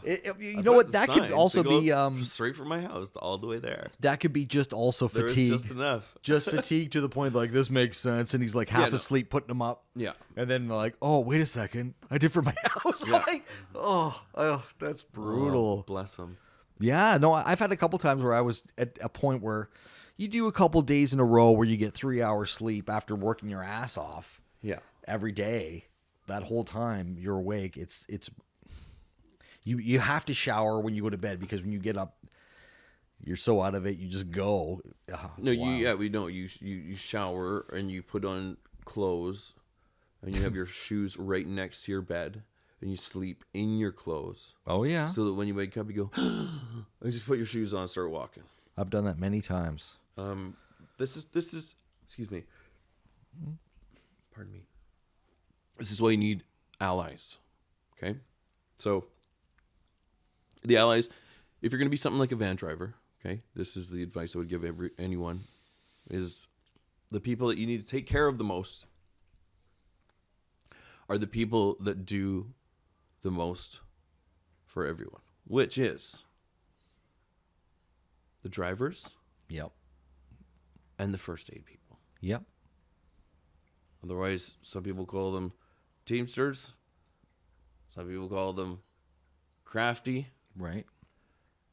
You know what? That could also be straight from my house all the way there. That could be just also There fatigue. is just enough. Just fatigue to the point like this makes sense, and he's like half asleep putting them up. Yeah. And then like, oh wait a second, I did for my house. Yeah. Like, oh, that's brutal. Oh, bless him. Yeah, no, I've had a couple times where I was at a point where you do a couple days in a row where you get 3 hours sleep after working your ass off. Yeah. Every day, that whole time you're awake. It's you have to shower when you go to bed, because when you get up, you're so out of it, you just go. We don't. You shower and you put on clothes, and you have your shoes right next to your bed. And you sleep in your clothes. Oh yeah. So that when you wake up, you go, and just put your shoes on and start walking. I've done that many times. This is excuse me. Pardon me. This is why you need allies. Okay? So the allies, if you're going to be something like a van driver, okay? This is the advice I would give anyone, is the people that you need to take care of the most are the people that do the most for everyone, which is the drivers. Yep. And the first aid people. Yep. Otherwise, some people call them Teamsters. Some people call them crafty. Right.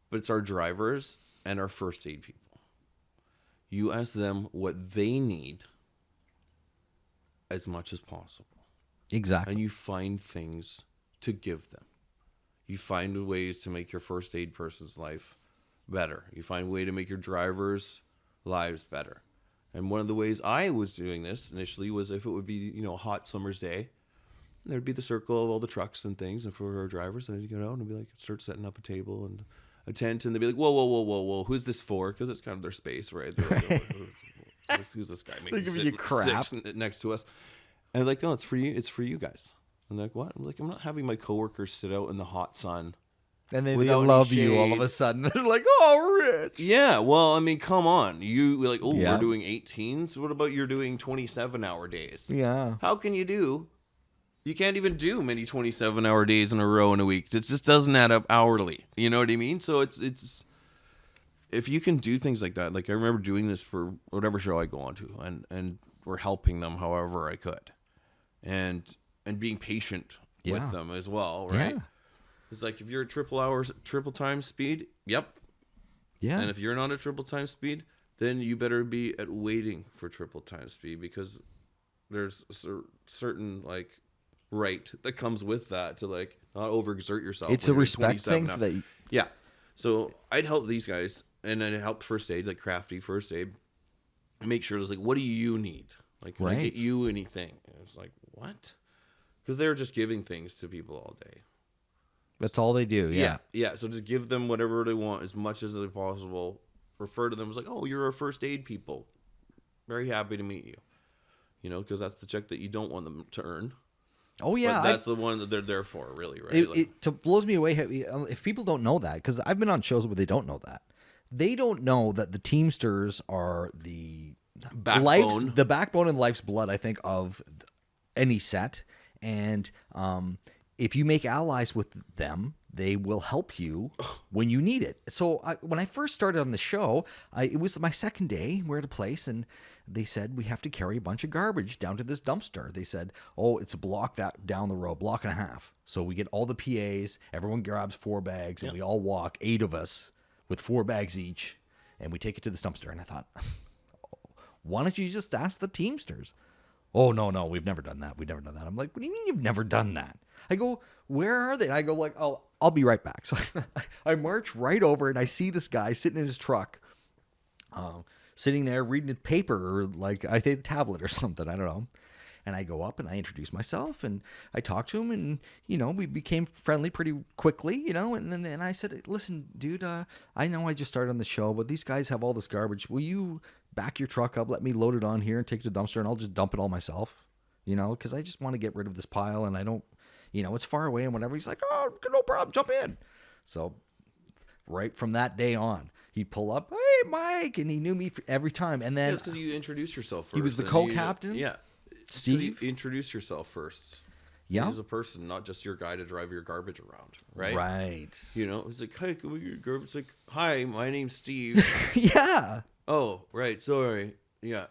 But it's our drivers and our first aid people. You ask them what they need as much as possible. Exactly. And you find things to give them. You find ways to make your first aid person's life better. You find a way to make your drivers' lives better. And one of the ways I was doing this initially was if it would be, a hot summer's day, there'd be the circle of all the trucks and things. And for our drivers, I'd get out and be like, start setting up a table and a tent. And they'd be like, whoa, who's this for? Because it's kind of their space, right? They're like, who's this guy making you crap next to us? And like, no, it's for you. It's for you guys. I'm like, what? I'm like, I'm not having my coworkers sit out in the hot sun. And then they love you all of a sudden. They're like, oh, Rich. Yeah, well, I mean, come on. We're like, we're doing 18s. What about you're doing 27-hour days? Yeah. How can you do? You can't even do many 27-hour days in a row in a week. It just doesn't add up hourly. You know what I mean? So it's if you can do things like that, like I remember doing this for whatever show I go on to, and we're helping them however I could, and being patient with them as well, right? Yeah. It's like if you're at triple time speed, yep. Yeah. And if you're not at triple time speed, then you better be at waiting for triple time speed, because there's a certain like right that comes with that to like not overexert yourself. It's a respect thing that yeah. So I'd help these guys, and then I'd help first aid, like crafty first aid, make sure it was like, what do you need? Like, can I get you anything? And it's like, what? Because they're just giving things to people all day. That's all they do. Yeah. Yeah. So just give them whatever they want as much as possible. Refer to them as like, oh, you're our first aid people. Very happy to meet you. You know, because that's the check that you don't want them to earn. Oh, yeah. But that's the one that they're there for, really, right? It blows me away if people don't know that, because I've been on shows where they don't know that. They don't know that the Teamsters are the backbone and life's blood, I think, of any set. And if you make allies with them, they will help you when you need it. So when I first started on the show, it was my second day. We're at a place, and they said we have to carry a bunch of garbage down to this dumpster. They said, oh, it's a block that down the road, block and a half. So we get all the PAs, everyone grabs 4 bags, and we all walk, 8 of us, with 4 bags each, and we take it to this dumpster. And I thought, why don't you just ask the Teamsters? Oh, no, we've never done that. I'm like, what do you mean you've never done that? I go, where are they? And I go like, oh, I'll be right back. So I march right over, and I see this guy sitting in his truck, sitting there reading a paper, or like I think a tablet or something. I don't know. And I go up and I introduce myself, and I talk to him, and, you know, we became friendly pretty quickly, you know, and I said, listen, dude, I know I just started on the show, but these guys have all this garbage. Will you back your truck up, let me load it on here and take it to the dumpster, and I'll just dump it all myself, you know, because I just want to get rid of this pile, and I don't, you know, it's far away and whatever. He's like, oh, no problem, jump in. So right from that day on, he'd pull up, hey, Mike, and he knew me every time. And then it's because you introduced yourself first. He was the co-captain. Yeah. Steve, introduce yourself first. Yeah, as a person, not just your guy to drive your garbage around, right? Right. You know, it's like, hey, can we get your garbage? It's like, hi, my name's Steve. Yeah. Oh, right. Sorry. Yeah.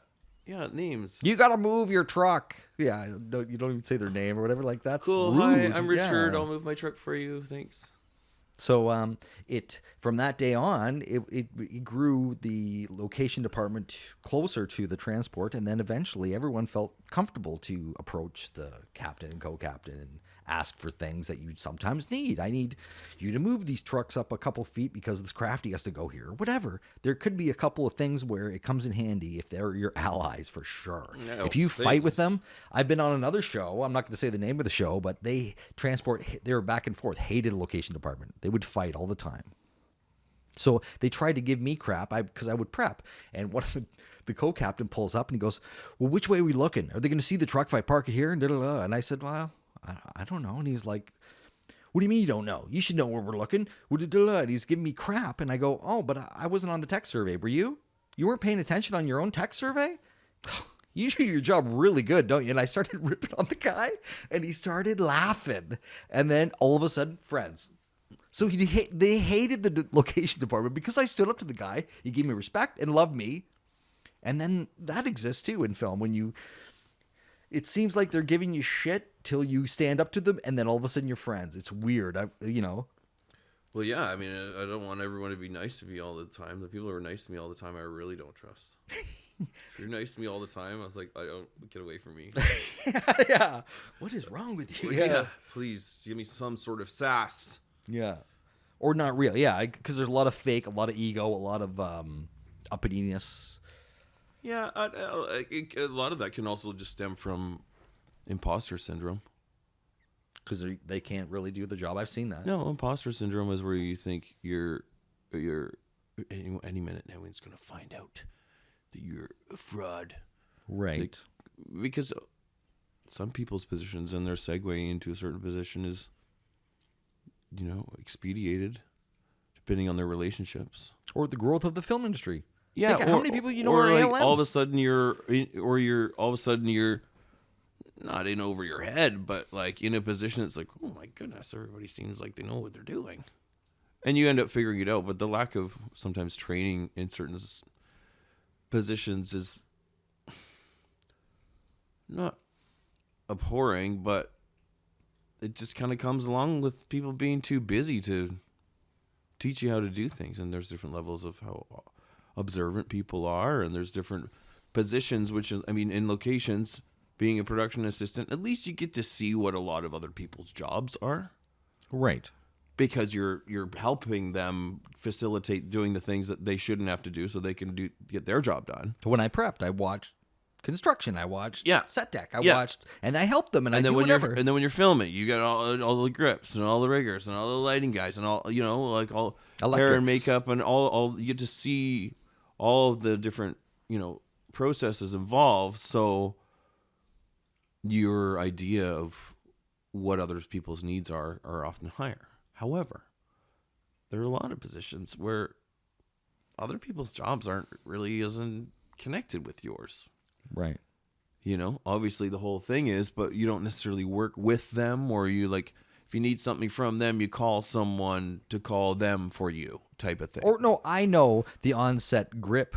Names. You gotta move your truck. Yeah, you don't even say their name or whatever. Like, that's cool. rude. Hi, I'm Richard. Yeah. I'll move my truck for you. Thanks. So it from that day on, it grew the location department closer to the transport, and then eventually everyone felt comfortable to approach the captain and co-captain and ask for things that you sometimes need. I need you to move these trucks up a couple feet because this crafty has to go here. Whatever. There could be a couple of things where it comes in handy if they're your allies, for sure. No, if you fight with them, I've been on another show. I'm not going to say the name of the show, but they were back and forth, hated the location department. They would fight all the time. So they tried to give me crap because I would prep. And one of the co-captain pulls up and he goes, well, which way are we looking? Are they going to see the truck if I park it here? And I said, well, I don't know. And he's like, what do you mean you don't know? You should know where we're looking. And he's giving me crap. And I go, oh, but I wasn't on the tech survey. Were you? You weren't paying attention on your own tech survey? You do your job really good, don't you? And I started ripping on the guy, and he started laughing. And then all of a sudden, friends. So they hated the location department because I stood up to the guy. He gave me respect and loved me. And then that exists too in film when it seems like they're giving you shit till you stand up to them, and then all of a sudden you're friends. It's weird, Well, yeah, I mean, I don't want everyone to be nice to me all the time. The people who are nice to me all the time, I really don't trust. If you're nice to me all the time, I was like, get away from me. Yeah. What is wrong with you? Yeah. Please give me some sort of sass. Yeah. Or not real. Yeah, because there's a lot of fake, a lot of ego, a lot of uppityness. Yeah, a lot of that can also just stem from imposter syndrome. Because they can't really do the job. I've seen that. No, imposter syndrome is where you think you're any minute now it's going to find out that you're a fraud. Right. Because some people's positions and their segue into a certain position is, expedited depending on their relationships. Or the growth of the film industry. Yeah. How many people are like ALMs? all of a sudden you're not in over your head, but like in a position that's like, oh my goodness, everybody seems like they know what they're doing. and you end up figuring it out. But the lack of sometimes training in certain positions is not abhorring, but it just kind of comes along with people being too busy to teach you how to do things. And there's different levels of how observant people are, and there's different positions, which, I mean, in locations, being a production assistant, at least you get to see what a lot of other people's jobs are. Right. Because you're helping them facilitate doing the things that they shouldn't have to do so they can get their job done. When I prepped, I watched construction. I watched set deck. I watched, and I helped them, and I do whatever. And then when you're filming, you got all the grips and all the riggers and all the lighting guys and all, you know, like all hair and makeup and all you get to see all of the different, you know, processes involved. So your idea of what other people's needs are often higher. However, there are a lot of positions where other people's jobs aren't really as connected with yours. Right. You know, obviously the whole thing is, but you don't necessarily work with them, or you like, if you need something from them, you call someone to call them for you type of thing. Or no, I know the on-set grip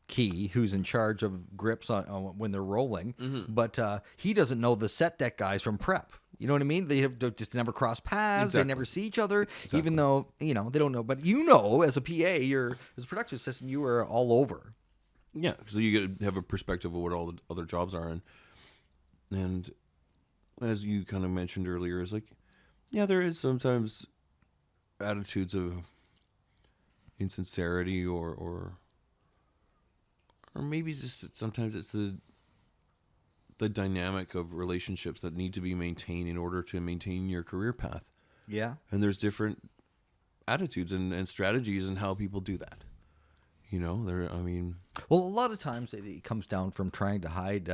key who's in charge of grips on when they're rolling, but he doesn't know the set deck guys from prep. You know what I mean? They have just never cross paths. Exactly. They never see each other, even though, you know, they don't know. But you know, as a PA, as a production assistant, you are all over. Yeah, so you get to have a perspective of what all the other jobs are. And as you kind of mentioned earlier, is like, yeah, there is sometimes attitudes of insincerity or maybe just sometimes it's the dynamic of relationships that need to be maintained in order to maintain your career path. Yeah. And there's different attitudes and strategies and how people do that. You know, well, a lot of times it comes down from trying to hide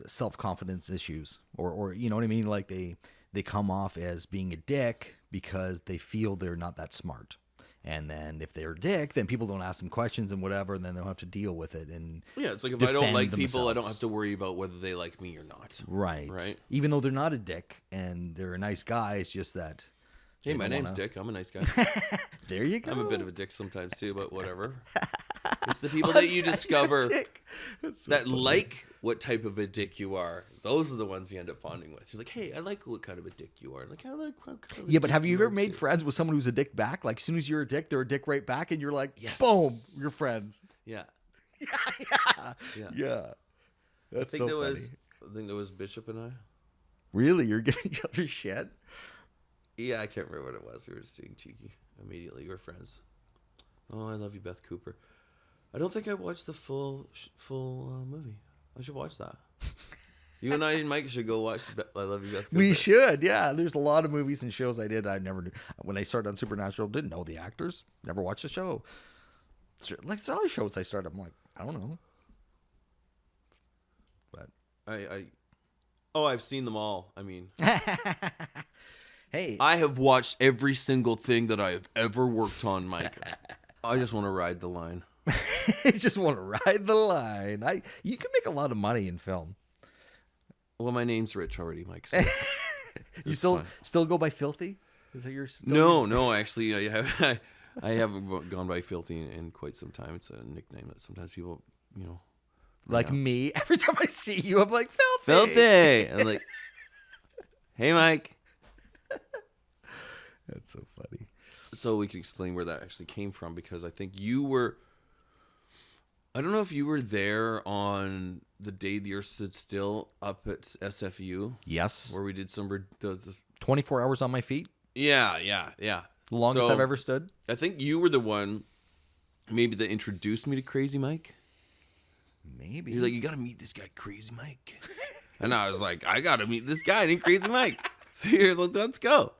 self-confidence issues or you know what I mean? Like they come off as being a dick because they feel they're not that smart. And then if they're a dick, then people don't ask them questions and whatever, and then they'll have to deal with it. And yeah, it's like if I don't like people, I don't have to worry about whether they like me or not. Right. Right. Even though they're not a dick and they're a nice guy, it's just that. Hey, my name's Dick. I'm a nice guy. There you go. I'm a bit of a dick sometimes too, but whatever. It's the people that you discover that like what type of a dick you are. Those are the ones you end up bonding with. You're like, hey, I like what kind of a dick you are. Like, I like what kind of a yeah, but dick have you ever made too. friends with someone who's a dick back? Like, as soon as you're a dick, they're a dick right back, and you're like, yes. Boom, you're friends. Yeah. Yeah. That's I think so funny. I think that was Bishop and I. Really? You're giving each other shit? Yeah, I can't remember what it was. We were just being cheeky. Immediately, we were friends. Oh, I love you, Beth Cooper. I don't think I watched the full movie. I should watch that. You and I and Mike should go watch I Love You, Beth Cooper. We should, yeah. There's a lot of movies and shows I did. I never knew. When I started on Supernatural, didn't know the actors. Never watched the show. Like some other shows I started, I'm like, I don't know. But I've seen them all. I mean, hey, I have watched every single thing that I have ever worked on, Mike. I just want to ride the line. I just want to ride the line. You can make a lot of money in film. Well, my name's Rich already, Mike. So you still go by Filthy? Is that your No. Actually, I haven't gone by Filthy in quite some time. It's a nickname that sometimes people, you know, like me. Every time I see you, I'm like Filthy. Filthy. I'm like, hey, Mike. That's so funny. So we can explain where that actually came from, because I think you were. I don't know if you were there on the day the Earth stood still up at SFU. Yes. Where we did some 24 hours on my feet. Yeah. The longest I've ever stood. I think you were the one maybe that introduced me to Crazy Mike. Maybe. You're like, you got to meet this guy, Crazy Mike. And I was like, I got to meet this guy named Crazy Mike. So here's, let's go.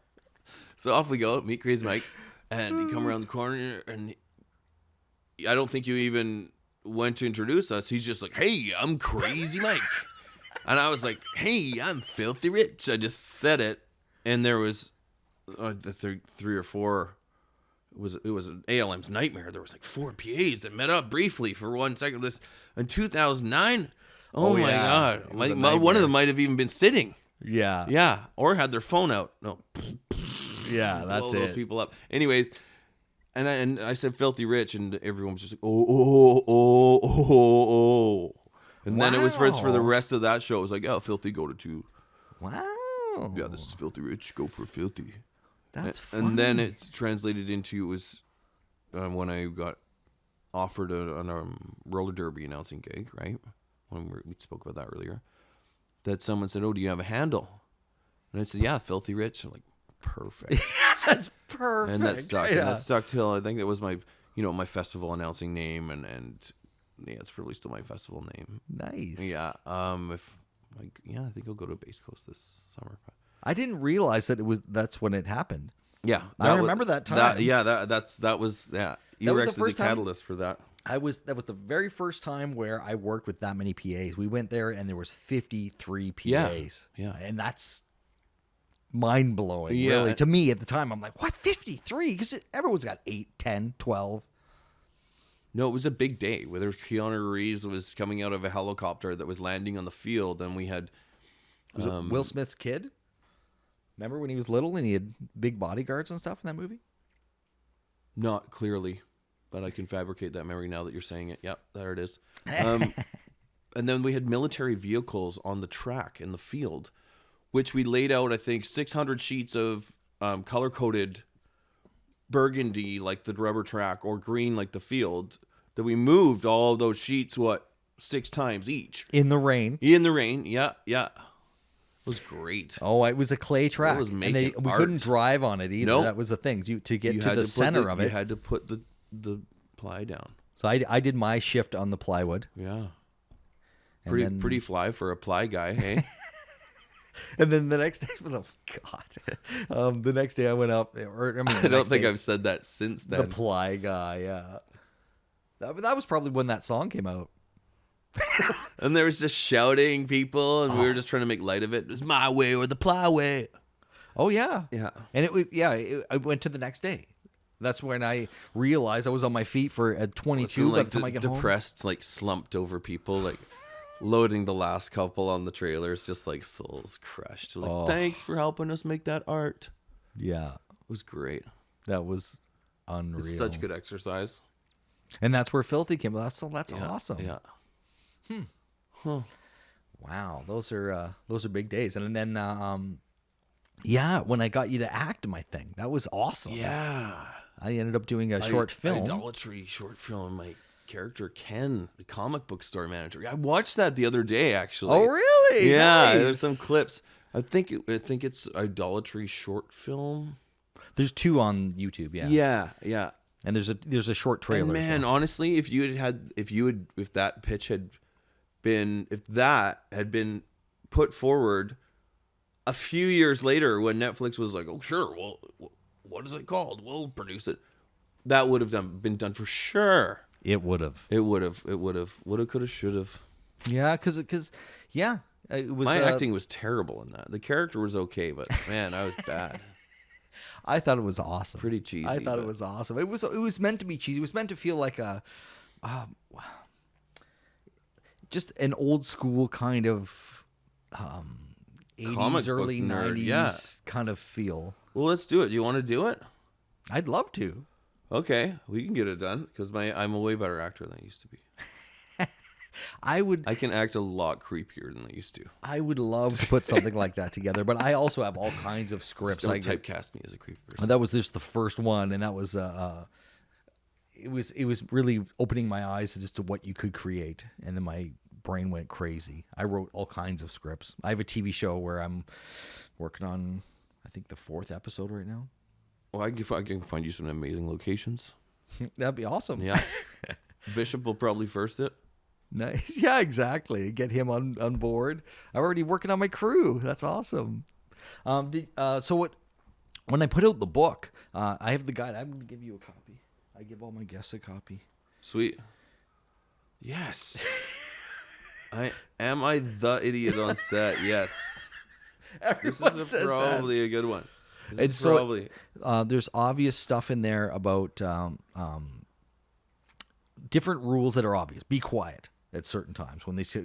So off we go, meet Crazy Mike. And you come around the corner, and I don't think you even went to introduce us. He's just like, hey, I'm Crazy Mike. And I was like, hey, I'm Filthy Rich. I just said it. And there was the three or four. It was an ALM's nightmare. There was like 4 PAs that met up briefly for 1 second. This in 2009. Oh my God! One of them might have even been sitting. Yeah. Yeah, or had their phone out. No. Yeah, that's blow those it. people up. Anyways, and I said filthy rich, and everyone was just like, oh. And then it was for the Wow. rest of that show. It was like, oh, filthy, go to 2. Wow. Yeah, this is filthy rich, go for filthy. That's funny. And then it's translated into, it was when I got offered a roller derby announcing gig, right? When we spoke about that earlier. That someone said, oh, do you have a handle? And I said, yeah, filthy rich. I'm like, perfect. That's perfect. And that stuck. Yeah. And that stuck till, I think it was my, my festival announcing name. And yeah, it's probably still my festival name. Nice. Yeah. I think I'll go to Base Coast this summer. I didn't realize that that's when it happened. Yeah. I remember that time. That was. You were was the actually first the time- catalyst for that. That was the very first time where I worked with that many PAs. We went there and there was 53 PAs. Yeah. And that's mind blowing, Yeah. really. To me at the time, I'm like, what, 53? Because everyone's got 8, 10, 12. No, it was a big day. Whether Keanu Reeves was coming out of a helicopter that was landing on the field, and we had Was it Will Smith's kid? Remember when he was little and he had big bodyguards and stuff in that movie? not clearly, but I can fabricate that memory now that you're saying it. Yep, there it is. And then we had military vehicles on the track in the field, which we laid out, I think, 600 sheets of color-coded burgundy, like the rubber track, or green, like the field, that we moved all of those sheets, 6 times each. In the rain. In the rain, yeah. It was great. Oh, it was a clay track. was and making we art. couldn't drive on it either. Nope. That was the thing. To get You to had the put center of it. You had to put the ply down. So I did my shift on the plywood. Yeah. And Pretty fly for a ply guy, hey? And then the next day, the next day I went up. I don't think I've said that since then. The ply guy, yeah. That was probably when that song came out. And there was just shouting people, and we were just trying to make light of it. It was my way or the ply way. Oh yeah, Yeah. And it was I went to the next day. That's when I realized I was on my feet for at 22 by the time I get home. Depressed, like slumped over people, like loading the last couple on the trailers, just like souls crushed. Like, thanks for helping us make that art. Yeah, It was great. that was unreal. It's such good exercise. And that's where Filthy came. That's awesome. Yeah. Wow, those are big days. And then when I got you to act in my thing, that was awesome. Yeah. I ended up doing a short film. Idolatry short film. My character Ken, the comic book store manager. I watched that the other day, actually. Oh, really? Yeah, Nice. there's some clips. I think it's Idolatry short film. There's 2 on YouTube. Yeah. Yeah. And there's a short trailer. And man, as well. honestly, if that had been put forward a few years later when Netflix was like, oh sure, well, what is it called? We'll produce it. That would have been done for sure. It would have. Woulda, coulda, shoulda. Yeah, because it was. My acting was terrible in that. The character was okay, but man, I was bad. I thought it was awesome. Pretty cheesy. I thought it was awesome. It was meant to be cheesy. It was meant to feel like just an old school kind of 80s, Comic book early nerd, 90s yeah. kind of feel. Well, let's do it. You want to do it? I'd love to. Okay, we can get it done because I'm a way better actor than I used to be. I can act a lot creepier than I used to. I would love to put something like that together, but I also have all kinds of scripts. Don't typecast me as a creepy person. That was just the first one, and that was it was really opening my eyes just to what you could create, and then my brain went crazy. I wrote all kinds of scripts. I have a TV show where I'm working on, I think, the 4th episode right now. Well, I can find you some amazing locations. That'd be awesome. Yeah. Bishop will probably first it. Nice. Yeah, exactly. Get him on board. I'm already working on my crew. That's awesome. So when I put out the book, I have the guide. I'm going to give you a copy. I give all my guests a copy. Sweet. Yes. Am I the idiot on set? Yes. Everyone This says is probably a good one. This is probably. There's obvious stuff in there about different rules that are obvious. Be quiet at certain times when they say,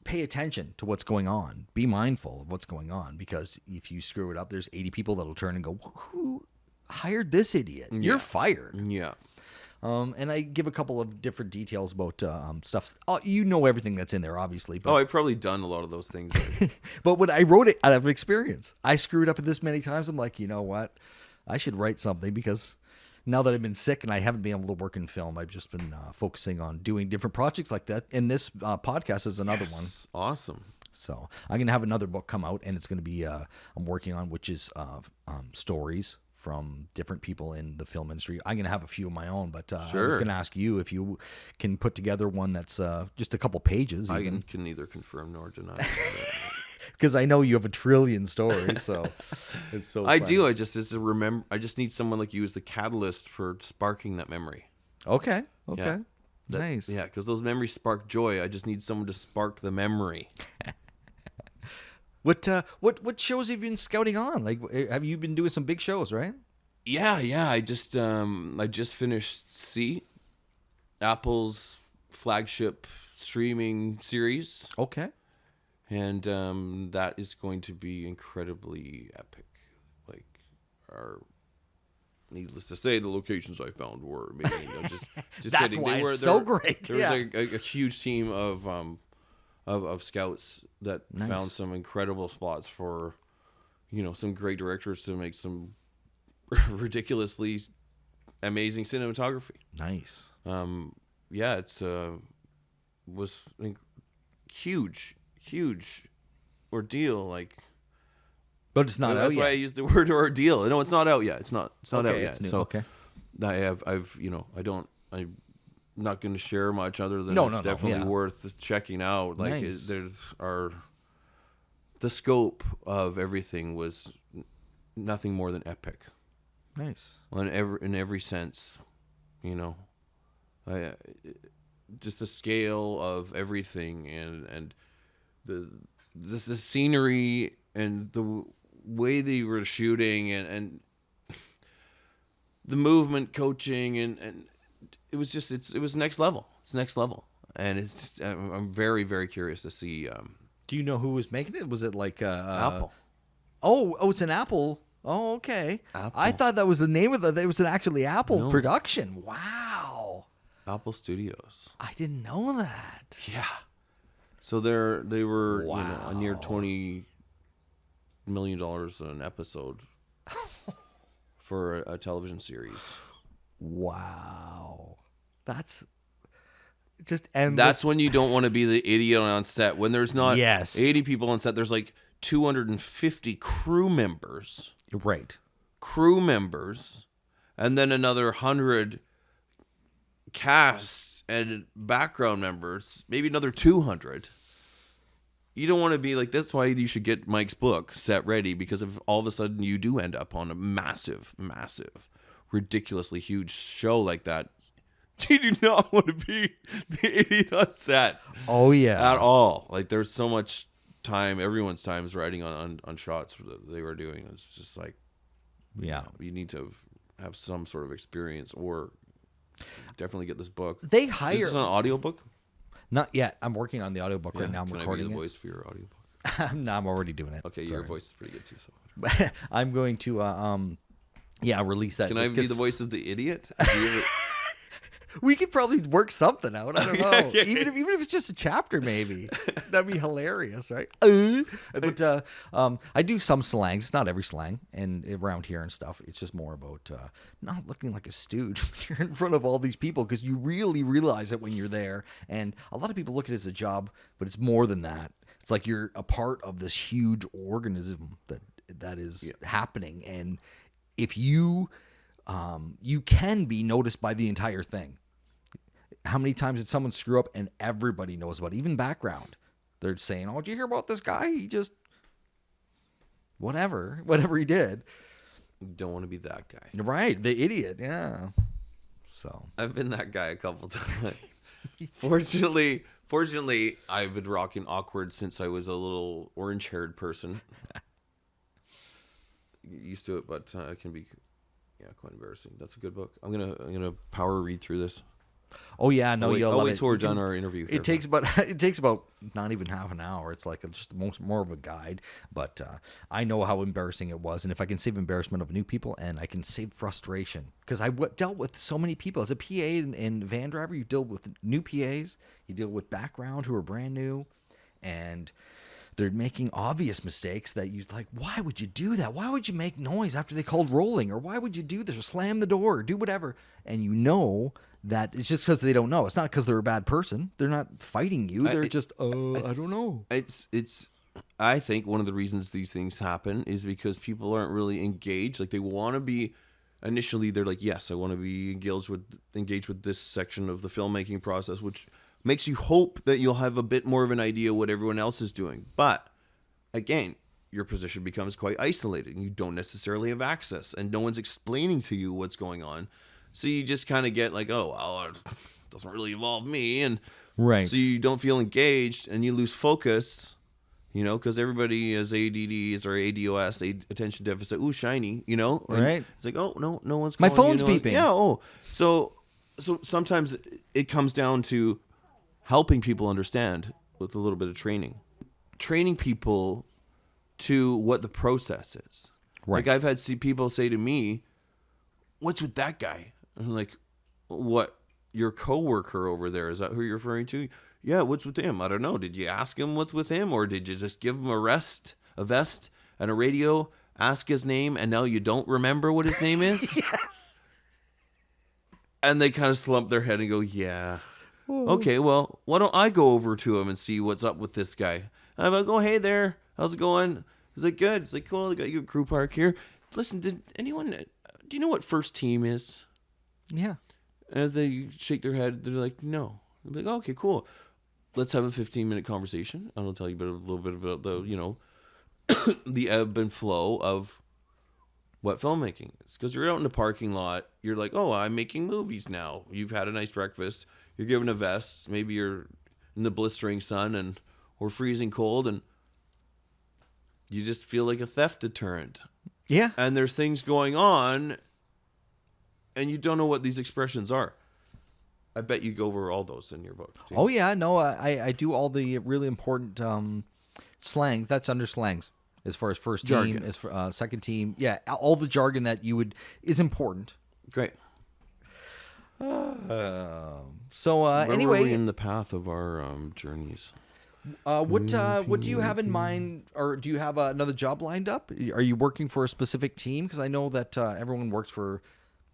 pay attention to what's going on. Be mindful of what's going on, because if you screw it up, there's 80 people that'll turn and go, who hired this idiot? You're fired. Yeah. And I give a couple of different details about stuff. You know everything that's in there, obviously. But, I've probably done a lot of those things. but when I wrote it out of experience, I screwed up this many times. I'm like, you know what? I should write something, because now that I've been sick and I haven't been able to work in film, I've just been focusing on doing different projects like that. And this podcast is another one. Awesome. So I'm going to have another book come out, and it's going to be I'm working on, which is stories from different people in the film industry. I'm going to have a few of my own, but I was going to ask you if you can put together one that's just a couple pages. I can neither confirm nor deny. Because I know you have a trillion stories, so it's so. I do. I just need someone like you as the catalyst for sparking that memory. Okay. Yeah. Nice. Yeah, because those memories spark joy. I just need someone to spark the memory. What shows have you been scouting on? Like, have you been doing some big shows, right? Yeah. I just finished C, Apple's flagship streaming series. Okay. And that is going to be incredibly epic. Like, needless to say, the locations I found were amazing. Just That's kidding. why it's so great. There was a huge team of scouts that found some incredible spots for, some great directors to make some ridiculously amazing cinematography. Nice. Yeah, it's was huge ordeal. Like, but it's not out that's yet. why I used the word ordeal. No, it's not out yet. It's not out yet. New. So okay. I'm not going to share much other than it's definitely worth checking out. Like, nice. The scope of everything was nothing more than epic. Nice. In every sense, just the scale of everything and the scenery and the way they were shooting and the movement coaching and it was just it was next level. It's next level, and I'm very, very curious to see. Do you know who was making it? Was it like Apple? Oh, it's an Apple. Oh, okay. Apple. I thought that was the name of it was an actually Apple production. Wow. Apple Studios. I didn't know that. Yeah. So they were a near $20 million an episode for a television series. Wow. That's just endless. That's when you don't want to be the idiot on set. When there's not 80 people on set, there's like 250 crew members. Right. Crew members, and then another 100 cast and background members, maybe another 200. You don't want to be like, that's why you should get Mike's book, Set Ready, because if all of a sudden you do end up on a massive, ridiculously huge show like that, you do not want to be the idiot on set. Oh, yeah. At all. Like, there's so much time, everyone's time is writing on shots that they were doing. It's just like, you need to have some sort of experience or definitely get this book. They Is hire this an audiobook? Not yet. I'm working on the audiobook right now. I'm recording I be the it. voice for your audiobook? No, I'm already doing it. Okay, your voice is pretty good too. So I'm going to release that. Can I be the voice of the idiot? We could probably work something out. I don't know. Okay. Even if it's just a chapter, maybe that'd be hilarious, right? But I do some slangs. It's not every slang, and around here and stuff, it's just more about not looking like a stooge when you're in front of all these people, because you really realize it when you're there. And a lot of people look at it as a job, but it's more than that. It's like you're a part of this huge organism that is happening, and if you can be noticed by the entire thing. How many times did someone screw up and everybody knows about it? Even background. They're saying, oh, did you hear about this guy? He just, whatever he did. You don't want to be that guy. Right. The idiot. Yeah. So I've been that guy a couple times. Fortunately, I've been rocking awkward since I was a little orange-haired person. Used to it, but it can be quite embarrassing. That's a good book. I'm gonna power read through this. Oh yeah, no, you'll love wait it. till we're You can- done our interview here. It takes about not even half an hour. It's like just more of a guide. But I know how embarrassing it was, and if I can save embarrassment of new people, and I can save frustration, because I dealt with so many people as a PA and van driver. You deal with new PAs, you deal with background who are brand new, and they're making obvious mistakes that you like. Why would you do that? Why would you make noise after they called rolling? Or why would you do this? Or slam the door? Or do whatever? And you know that it's just because they don't know. It's not because they're a bad person. They're not fighting you. They're just, I don't know. It's. I think one of the reasons these things happen is because people aren't really engaged. Like they want to be. Initially, they're like, yes, I want to be engaged with this section of the filmmaking process, which makes you hope that you'll have a bit more of an idea what everyone else is doing. But again, your position becomes quite isolated and you don't necessarily have access and no one's explaining to you what's going on. So you just kind of get like, oh, well, it doesn't really involve me. And Right. so you don't feel engaged and you lose focus, because everybody has ADDs or ADOS, attention deficit. Ooh, shiny, And Right. it's like, oh, no one's My calling, phone's beeping. Yeah. Oh, so sometimes it comes down to helping people understand with a little bit of training people to what the process is. Right. Like I've had people say to me, what's with that guy? And I'm like, what? Your coworker over there, is that who you're referring to? Yeah, what's with him? I don't know. Did you ask him what's with him, or did you just give him a vest and a radio, ask his name, and now you don't remember what his name is? Yes. And they kind of slump their head and go, yeah. Okay, well, why don't I go over to him and see what's up with this guy? I'm like, oh, hey there. How's it going? He's like, good. It's like, cool. I got you a crew park here. Listen, do you know what first team is? Yeah. And they shake their head. They're like, no. I'm like, okay, cool. Let's have a 15-minute conversation. I'll tell you a little bit about the, the ebb and flow of what filmmaking is. Because you're out in the parking lot. You're like, oh, I'm making movies now. You've had a nice breakfast. You're given a vest. Maybe you're in the blistering sun or freezing cold. And you just feel like a theft deterrent. Yeah. And there's things going on. And you don't know what these expressions are. I bet you go over all those in your book. Too. Oh yeah, no, I do all the really important slangs. That's under slangs as far as first team, Jargon. as for second team. Yeah, all the jargon that is important. Great. So Where anyway, were we in the path of our journeys? what do you have in mind, or do you have another job lined up? Are you working for a specific team? Because I know that everyone works for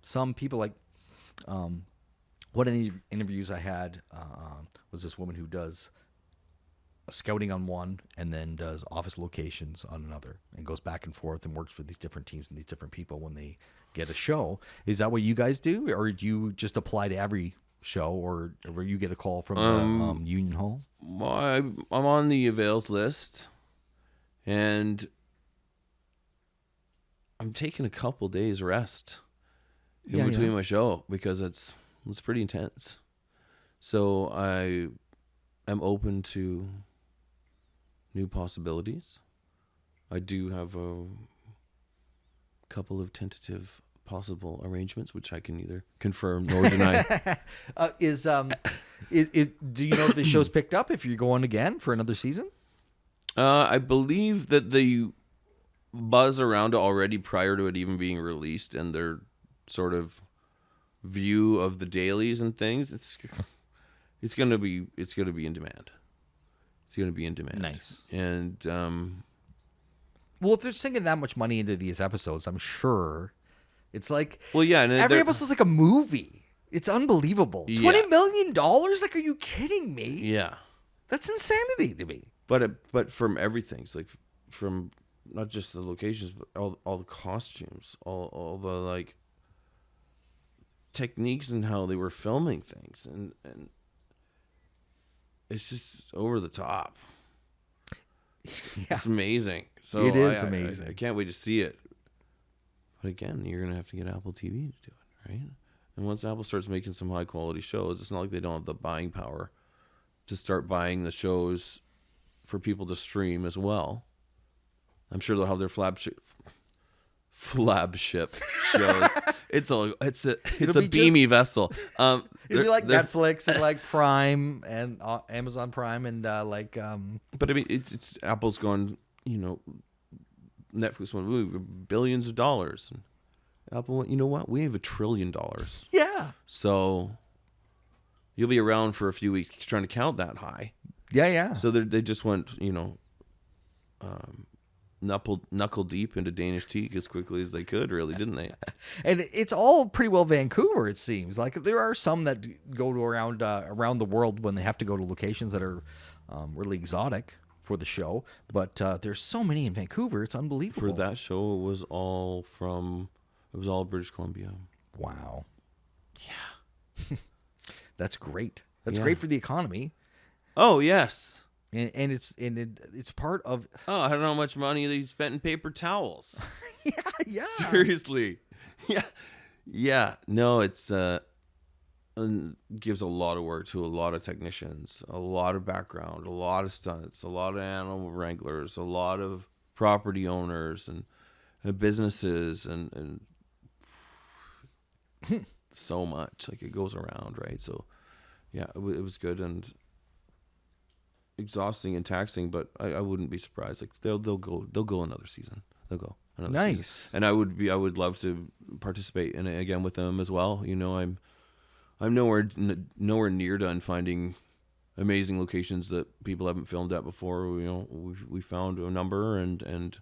some people. Like one of the interviews I had was this woman who does scouting on one and then does office locations on another and goes back and forth and works for these different teams and these different people when they get a show. Is that what you guys do, or do you just apply to every show, or where you get a call from the Union Hall? I'm on the avails list, and I'm taking a couple days rest in between my show because it's pretty intense. So I am open to new possibilities. I do have a couple of tentative possible arrangements, which I can neither confirm nor deny. Do you know if the show's picked up, if you're going again for another season? I believe that the buzz around it already prior to it even being released and their sort of view of the dailies and things, it's gonna be in demand. It's gonna be in demand. Nice. And well, if they're sinking that much money into these episodes, I'm sure it's like, well, yeah, and every episode's like a movie. It's unbelievable. Yeah. $20 million? Like, are you kidding me? Yeah, That's insanity to me. but from everything, it's like from not just the locations, but all the costumes, all the like techniques and how they were filming things, and it's just over the top. Yeah. It's amazing. So It is amazing. I can't wait to see it. But again, you're gonna have to get Apple TV to do it, right? And once Apple starts making some high quality shows, it's not like they don't have the buying power to start buying the shows for people to stream as well. I'm sure they'll have their flagship shows. It's a be beamy vessel. It'd be like they're- Netflix and like Prime and Amazon Prime and But I mean, it's Apple's gone. Netflix went, "Ooh, billions of dollars." And Apple went, you know what? We have $1 trillion. yeah. So you'll be around for a few weeks trying to count that high. Yeah. So they just went, knuckle deep into Danish teak as quickly as they could, really, didn't they? And it's all pretty well Vancouver, it seems. Like there are some that go to around the world when they have to go to locations that are really exotic for the show. But there's so many in Vancouver, it's unbelievable. For that show, it was all British Columbia. Wow. Yeah. That's great. That's Yeah. great for the economy. Oh yes. And it's part of. Oh, I don't know how much money they spent in paper towels. Yeah. Seriously. Yeah. No, it's gives a lot of work to a lot of technicians, a lot of background, a lot of stunts, a lot of animal wranglers, a lot of property owners and businesses and so much. Like, it goes around, right? So yeah, it was good and exhausting and taxing, but I wouldn't be surprised. Like, they'll go another season. They'll go another Nice. season. And I would love to participate in it again with them as well. I'm nowhere near done finding amazing locations that people haven't filmed at before. We found a number and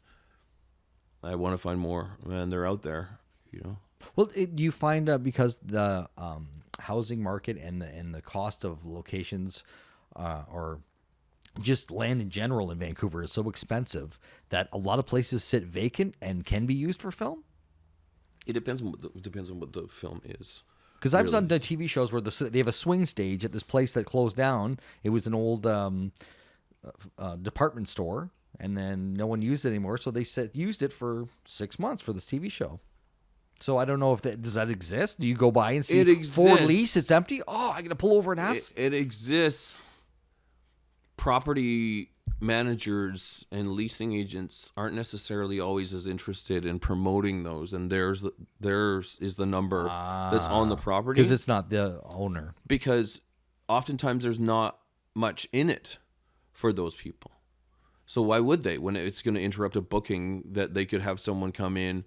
I want to find more, and they're out there. Well, do you find because the housing market and the cost of locations or just land in general in Vancouver is so expensive that a lot of places sit vacant and can be used for film? It depends on what the film is. Because I've done TV shows where they have a swing stage at this place that closed down. It was an old department store, and then no one used it anymore, so they used it for 6 months for this TV show. So I don't know if does that exist? Do you go by and see It exists. for lease, it's empty? Oh, I'm going to pull over and ask. It exists. Property managers and leasing agents aren't necessarily always as interested in promoting those, and theirs is the number that's on the property. Because it's not the owner. Because oftentimes there's not much in it for those people. So why would they, when it's going to interrupt a booking that they could have someone come in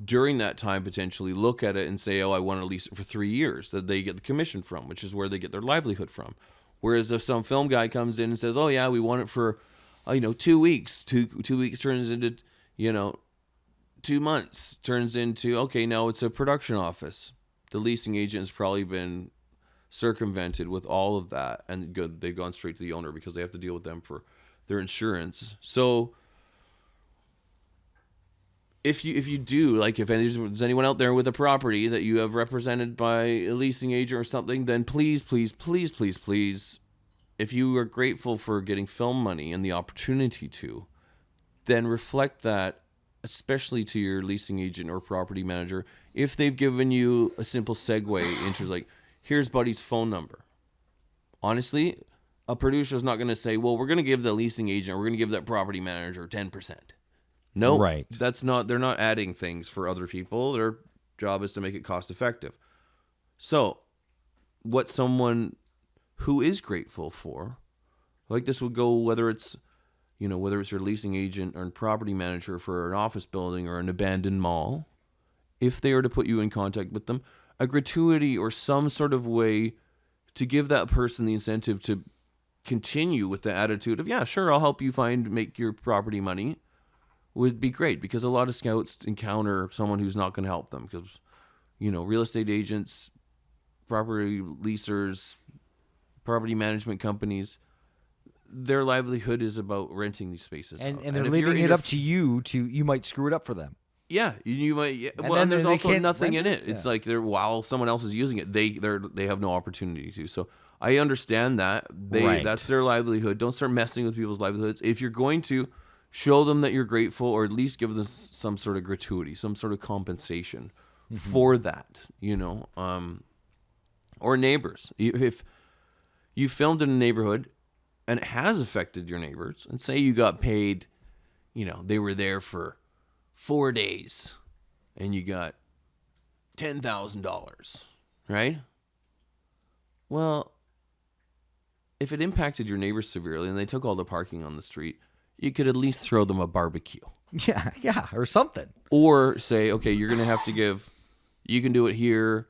during that time, potentially look at it and say, oh, I want to lease it for 3 years, that they get the commission from, which is where they get their livelihood from. Whereas if some film guy comes in and says, oh yeah, we want it for 2 weeks, two weeks turns into 2 months, turns into, okay, now it's a production office. The leasing agent has probably been circumvented with all of that, and they've gone straight to the owner because they have to deal with them for their insurance. So if you do, like, if there's anyone out there with a property that you have represented by a leasing agent or something, then please, if you are grateful for getting film money and the opportunity to, then reflect that, especially to your leasing agent or property manager, if they've given you a simple segue into, like, here's Buddy's phone number. Honestly, a producer's not going to say, well, we're going to give the leasing agent, we're going to give that property manager 10%. No, Right. they're not adding things for other people. Their job is to make it cost effective. So what someone who is grateful for, like, this would go, whether it's your leasing agent or property manager for an office building or an abandoned mall, if they were to put you in contact with them, a gratuity or some sort of way to give that person the incentive to continue with the attitude of, yeah, sure, I'll help you make your property money, would be great. Because a lot of scouts encounter someone who's not going to help them, because real estate agents, property leasers, property management companies, their livelihood is about renting these spaces And out. they're if leaving you're it up to you you might screw it up for them. Yeah, you might. Yeah. And Well, then and there's they also can't nothing in rent it. it? It's Yeah. like while someone else is using it, they have no opportunity to. So I understand that Right. that's their livelihood. Don't start messing with people's livelihoods. If you're going to, show them that you're grateful, or at least give them some sort of gratuity, some sort of compensation for that. Or neighbors. If you filmed in a neighborhood and it has affected your neighbors, and say you got paid, they were there for 4 days, and you got $10,000, right? Well, if it impacted your neighbors severely and they took all the parking on the street, you could at least throw them a barbecue. Yeah, or something. Or say, okay, you're going to have to give, you can do it here.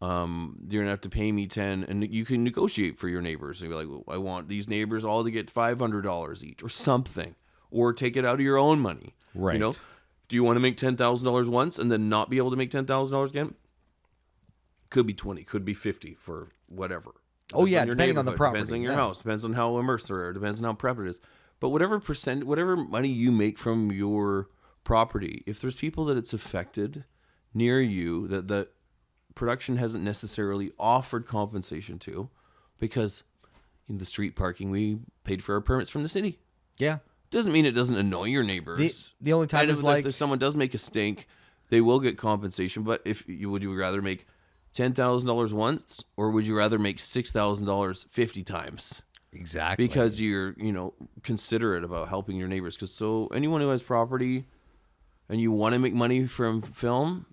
You're going to have to pay me 10, and you can negotiate for your neighbors. So you're like, well, I want these neighbors all to get $500 each or something, or take it out of your own money. Right. You know, do you want to make $10,000 once and then not be able to make $10,000 again? Could be 20, could be 50 for whatever. Oh, Depends yeah, on your depending on the neighborhood, property. Depends on your house. Depends on how immersed they are. Depends on how prepped it is. But whatever money you make from your property, if there's people that it's affected near you that the production hasn't necessarily offered compensation to, because in the street parking, we paid for our permits from the city. Yeah. Doesn't mean it doesn't annoy your neighbors. The only time and is like... if someone does make a stink, they will get compensation. But would you rather make $10,000 once, or would you rather make $6,000 50 times? Exactly. Because you're, considerate about helping your neighbors. Because anyone who has property and you want to make money from film,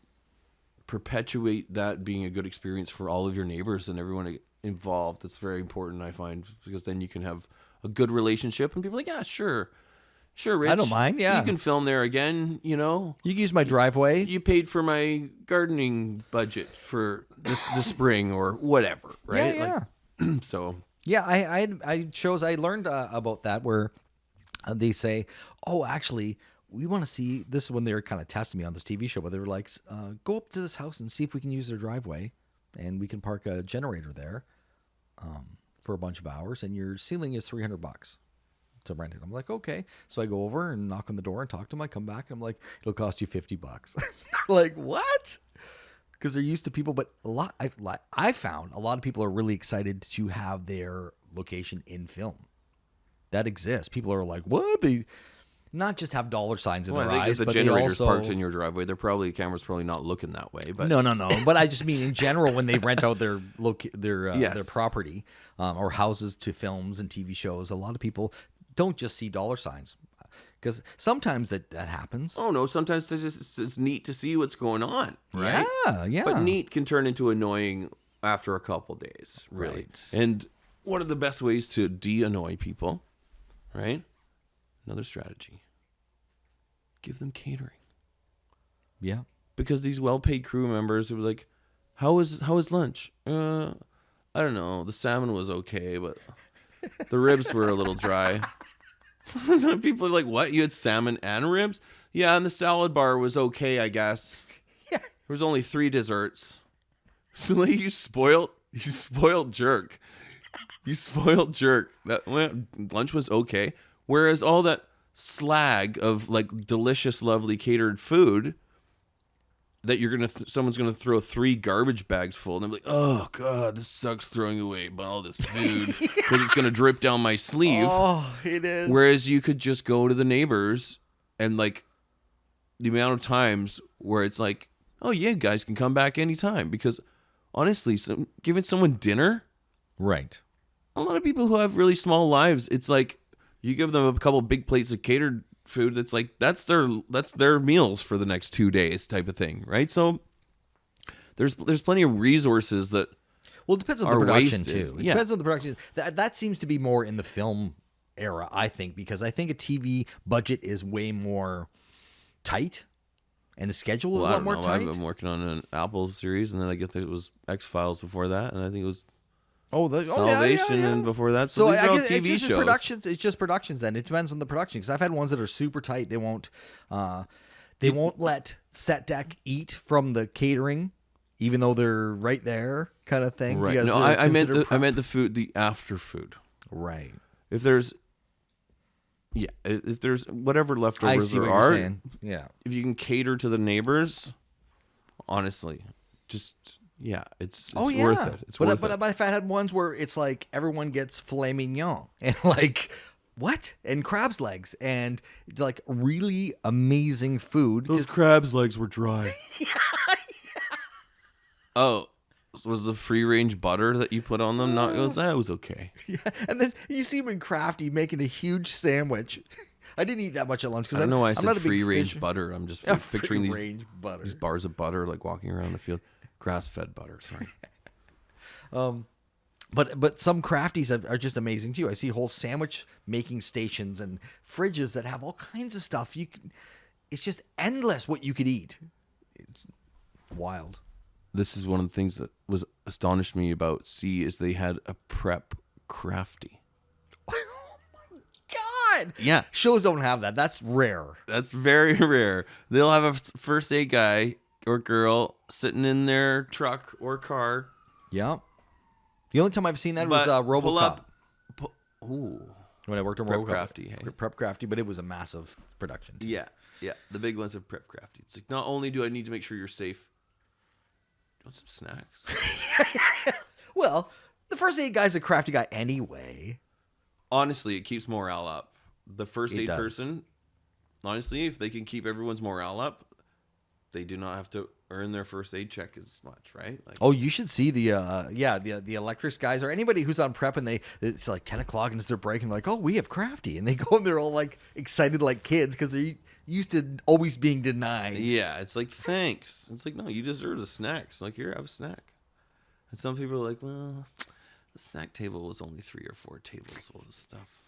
perpetuate that being a good experience for all of your neighbors and everyone involved. That's very important, I find, because then you can have a good relationship and people are like, yeah, sure, Rich. I don't mind, yeah. You can film there again, You can use my driveway. You paid for my gardening budget for the spring or whatever, right? Yeah. So... Yeah, I learned about that where they say, oh, actually, we want to see, this is when they were kind of testing me on this TV show, but they were like, go up to this house and see if we can use their driveway and we can park a generator there for a bunch of hours and your ceiling is $300 to rent it. I'm like, okay. So I go over and knock on the door and talk to them. I come back and I'm like, it'll cost you $50. Like, what? Because they're used to people, but I found a lot of people are really excited to have their location in film. That exists. People are like, what? They not just have dollar signs in their eyes, the but generator's they also parked in your driveway. Camera's probably not looking that way. But no. But I just mean in general when they rent out their property or houses to films and TV shows, a lot of people don't just see dollar signs. Because sometimes that happens. Oh, no. Sometimes it's neat to see what's going on, right? Yeah. But neat can turn into annoying after a couple days, really. Right. And one of the best ways to de-annoy people, right? Another strategy. Give them catering. Yeah. Because these well-paid crew members are like, how was lunch? I don't know. The salmon was okay, but the ribs were a little dry. People are like, what? You had salmon and ribs? Yeah, and the salad bar was okay, I guess. Yeah. There was only 3 desserts. So like, you spoiled jerk. You spoiled jerk. Lunch was okay. Whereas all that slag of like delicious, lovely catered food that someone's gonna throw 3 garbage bags full, and I'm like, oh god, this sucks throwing away all this food because it's gonna drip down my sleeve. Oh, it is. Whereas you could just go to the neighbors and like the amount of times where it's like, oh yeah, guys can come back anytime. Because honestly, giving someone dinner, right? A lot of people who have really small lives, it's like you give them a couple big plates of catered food, it's like that's their meals for the next 2 days type of thing, right? So there's plenty of resources that it depends on the production wasted. too. It depends on the production. That seems to be more in the film era, I think, because I think a TV budget is way more tight and the schedule is a lot more tight. I've been working on an Apple series, and then I get that it was X-Files before that, and I think it was Salvation, and before that. So these are all TV shows. It's just productions. Then it depends on the production. Because I've had ones that are super tight. They won't let set deck eat from the catering, even though they're right there, kind of thing. Right. No, I meant the food, the after food. Right. If there's whatever leftovers there are, if you can cater to the neighbors, honestly, just. Yeah, it's worth it. It's worth it. But if I had ones where it's like everyone gets filet mignon and like what? And crab's legs and like really amazing food. Those crab's legs were dry. Yeah. Oh, was the free range butter that you put on them that was okay. Yeah, and then you see him in Crafty making a huge sandwich. I didn't eat that much at lunch I because don't know why I I'm said not a big free range fish. butter. I'm just picturing Free-range butter. these bars of butter like walking around the field. Grass-fed butter. Sorry. But some crafties are just amazing too. I see whole sandwich making stations and fridges that have all kinds of stuff. It's just endless what you could eat. It's wild. This is one of the things that was astonished me about C is they had a prep crafty. God. Yeah. Shows don't have that. That's rare. That's very rare. They'll have a first aid guy or girl sitting in their truck or car. Yeah. The only time I've seen that was But pull RoboCop. up. Ooh. When I worked on Prep RoboCop. Crafty, hey? Prep Crafty, but it was a massive production. Yeah. Yeah. The big ones are prep crafty. It's like, not only do I need to make sure you're safe, you want some snacks? Well, the first aid guy's a crafty guy anyway. Honestly, it keeps morale up. The first It aid does. person, honestly, if they can keep everyone's morale up, they do not have to earn their first aid check as much, right? Like, Oh, you should see the electrics guys or anybody who's on prep and it's like 10 o'clock and it's their break and they're like, oh, we have crafty, and they go and they're all like excited like kids because they're used to always being denied. yeah, it's like, thanks. It's like, no, you deserve the snacks. Like, here, have a snack. And some people are like, well, the snack table was only 3 or 4 tables full of stuff.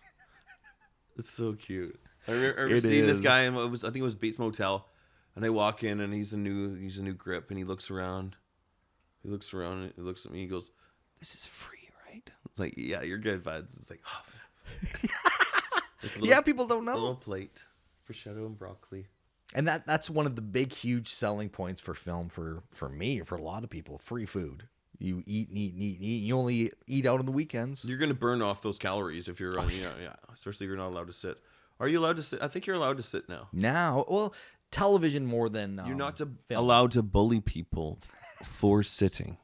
It's so cute. I remember seeing this guy in I think it was Bates Motel, and I walk in and he's a new grip, and he looks around. He looks around and he looks at me. He goes, "This is free, right?" It's like, "Yeah, you're good, buds." It's like, oh. Yeah, people don't know. A little plate, prosciutto and broccoli. And that's one of the big, huge selling points for film for me, for a lot of people. Free food. You eat. You only eat out on the weekends. You're gonna burn off those calories if you're on, yeah. Especially if you're not allowed to sit. Are you allowed to sit? I think you're allowed to sit now. Now, well, television more than You're not film. allowed to bully people for sitting.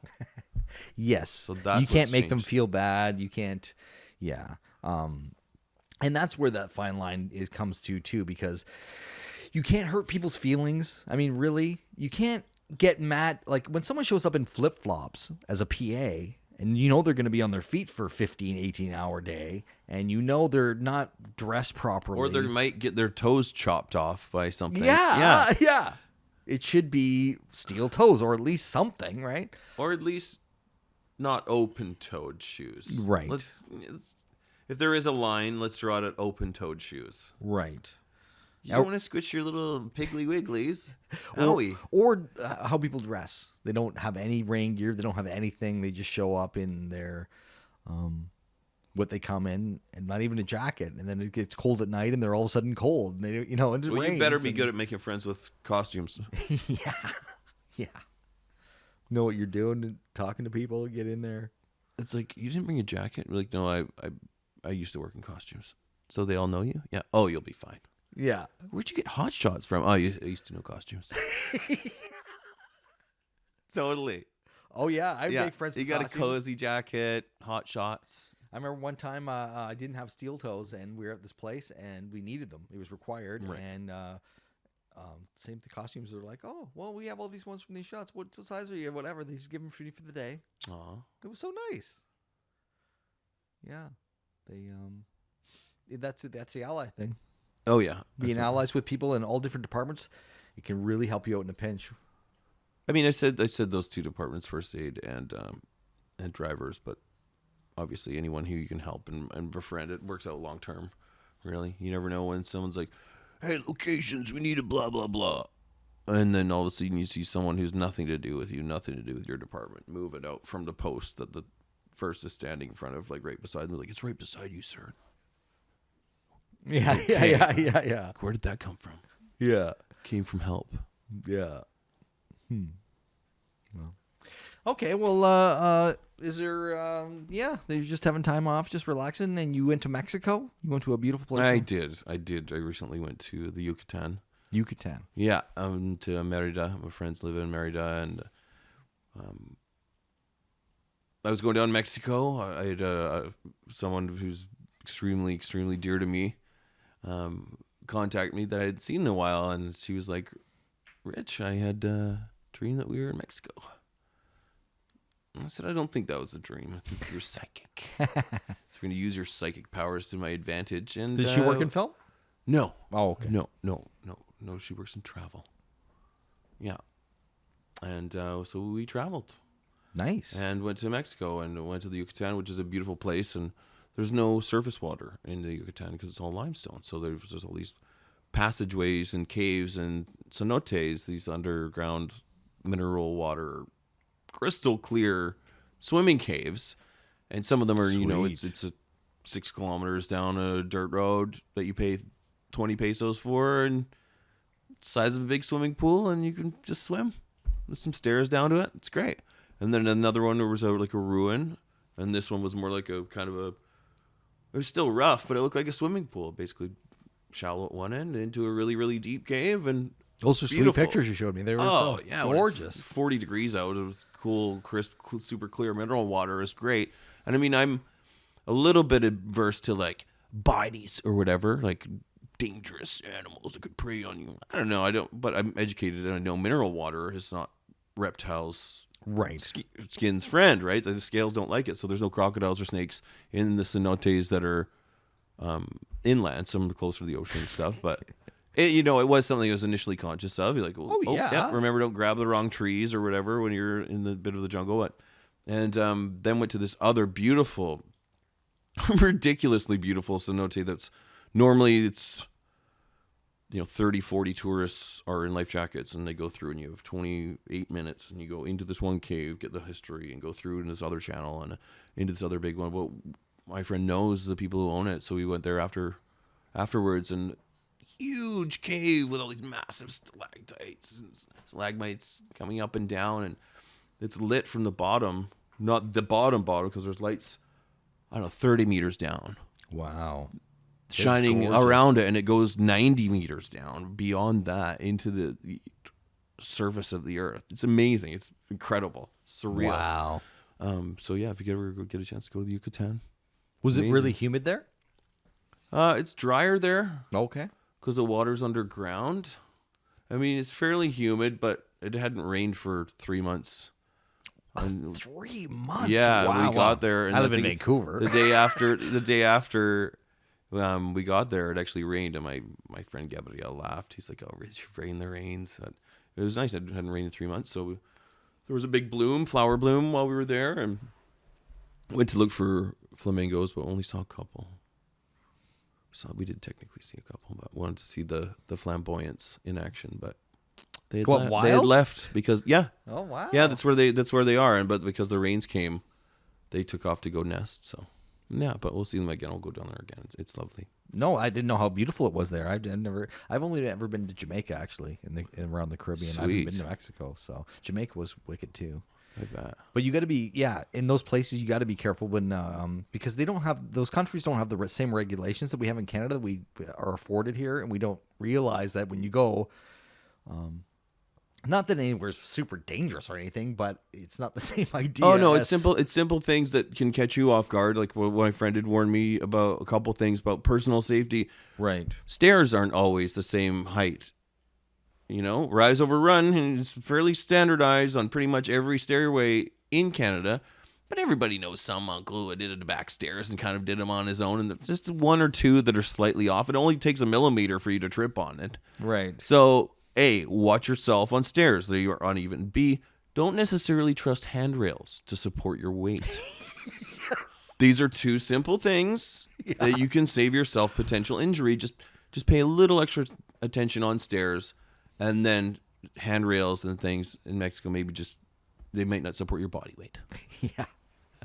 Yes. So that's you can't what's make them changed. feel bad. You can't. Yeah. And that's where that fine line comes to too, because you can't hurt people's feelings. I mean, really, you can't get mad. Like when someone shows up in flip flops as a PA, and you know they're going to be on their feet for 15, 18-hour day, and you know they're not dressed properly, Or they might get their toes chopped off by something. Yeah. It should be steel toes, or at least something, right? Or at least not open-toed shoes. Right. If there is a line, let's draw it at open-toed shoes. Right. You don't want to squish your little piggly wigglies. Owie. Or how people dress. They don't have any rain gear. They don't have anything. They just show up in their, what they come in, and not even a jacket. And then it gets cold at night, and they're all of a sudden cold. And they, and it Well, rains. you better be good at making friends with costumes. Yeah. Know what you're doing, and talking to people, get in there. It's like, you didn't bring a jacket? We're like, no, I used to work in costumes. So they all know you? Yeah. Oh, you'll be fine. Yeah. Where'd you get hot shots from? Oh, I used to know costumes. Totally. Oh, yeah. I make friends with You got costumes. a cozy jacket, hot shots. I remember one time I didn't have steel toes, and we were at this place, and we needed them. It was required. Right. And same with the costumes. They're like, oh, well, we have all these ones from these shots. What size are you? Whatever. They just give them for you for the day. Aw. It was so nice. Yeah. They that's the ally thing. Oh, yeah. Being allies with people in all different departments, it can really help you out in a pinch. I mean, I said those 2 departments, first aid and drivers, but obviously anyone who you can help and befriend, it works out long term. Really, you never know when someone's like, "Hey, locations, we need a blah blah blah," and then all of a sudden you see someone who's nothing to do with you, nothing to do with your department, move it out from the post that the first is standing in front of, like right beside them. Like, it's right beside you, sir. Yeah, Okay. yeah. Where did that come from? Yeah. Came from help. Yeah. Well. Okay, well, is there, they're just having time off, just relaxing, and you went to Mexico? You went to a beautiful place? I did. I recently went to the Yucatan. Yucatan. Yeah, to Merida. My friends live in Merida, and I was going down to Mexico. I had someone who's extremely, extremely dear to me contact me that I had seen in a while, and she was like, "Rich, I had a dream that we were in Mexico." And I said, "I don't think that was a dream. I think you're psychic. So I'm going to use your psychic powers to my advantage." And Did she work in film? No. Oh, okay. No. She works in travel. Yeah. And so we traveled. Nice. And went to Mexico and went to the Yucatan, which is a beautiful place. And there's no surface water in the Yucatan because it's all limestone. So there's all these passageways and caves and cenotes, these underground mineral water, crystal clear swimming caves. And some of them are, it's 6 kilometers down a dirt road that you pay 20 pesos for, and size of a big swimming pool, and you can just swim. There's some stairs down to it. It's great. And then another one, there was like a ruin, and this one was more like a kind of a. It was still rough, but it looked like a swimming pool, basically shallow at one end into a really, really deep cave, and those are sweet pictures you showed me. They were gorgeous. 40 degrees out. It was cool, crisp, super clear mineral water. It was great. And I mean, I'm a little bit adverse to like bodies or whatever, like dangerous animals that could prey on you. I don't know. But I'm educated and I know mineral water is not reptiles' skin's friend, right? The scales don't like it, so there's no crocodiles or snakes in the cenotes that are inland, some closer to the ocean and stuff. But it was something I was initially conscious of. You're like, remember, don't grab the wrong trees or whatever when you're in the bit of the jungle. And then went to this other beautiful, ridiculously beautiful cenote that's normally it's 30, 40 tourists are in life jackets and they go through and you have 28 minutes and you go into this one cave, get the history and go through in this other channel and into this other big one. Well, my friend knows the people who own it, so we went there afterwards, and huge cave with all these massive stalactites and stalagmites coming up and down, and it's lit from the bottom, not the bottom because there's lights, 30 meters down. Wow. Shining around it, and it goes 90 meters down beyond that into the surface of the earth. It's amazing. It's incredible. Surreal. Wow. So yeah, if you ever get a chance to go to the Yucatan. Was it really humid there? It's drier there. Okay. Because the water's underground. I mean, it's fairly humid, but it hadn't rained for 3 months. 3 months? Yeah, wow, we got there. And I live in Vancouver. The day after we got there, it actually rained, and my friend Gabriel laughed. He's like, "Oh, rain the rains." It was nice. It hadn't rained in 3 months, so there was a big flower bloom while we were there, and went to look for flamingos, but only saw a couple. So we did technically see a couple, but wanted to see the flamboyants in action, but they had left because Oh wow. Yeah, that's where they are, but because the rains came, they took off to go nest. So yeah, but we'll see them again. We'll go down there again. It's lovely. No, I didn't know how beautiful it was there. I've only ever been to Jamaica, actually, around the Caribbean. Sweet. I haven't been to Mexico, so Jamaica was wicked too. I bet. But you got to be, in those places, you got to be careful when, because those countries don't have the same regulations that we have in Canada that we are afforded here, and we don't realize that when you go, not that anywhere's super dangerous or anything, but it's not the same idea. Oh no, it's simple. It's simple things that can catch you off guard. Like what my friend had warned me about a couple things about personal safety. Right. Stairs aren't always the same height. Rise over run, and it's fairly standardized on pretty much every stairway in Canada. But everybody knows some uncle who did it back stairs and kind of did them on his own. And there's just one or two that are slightly off. It only takes a millimeter for you to trip on it. Right. So, A, watch yourself on stairs. They are uneven. B, don't necessarily trust handrails to support your weight. Yes. These are two simple things that you can save yourself potential injury. Just pay a little extra attention on stairs. And then handrails and things in Mexico, maybe they might not support your body weight. Yeah.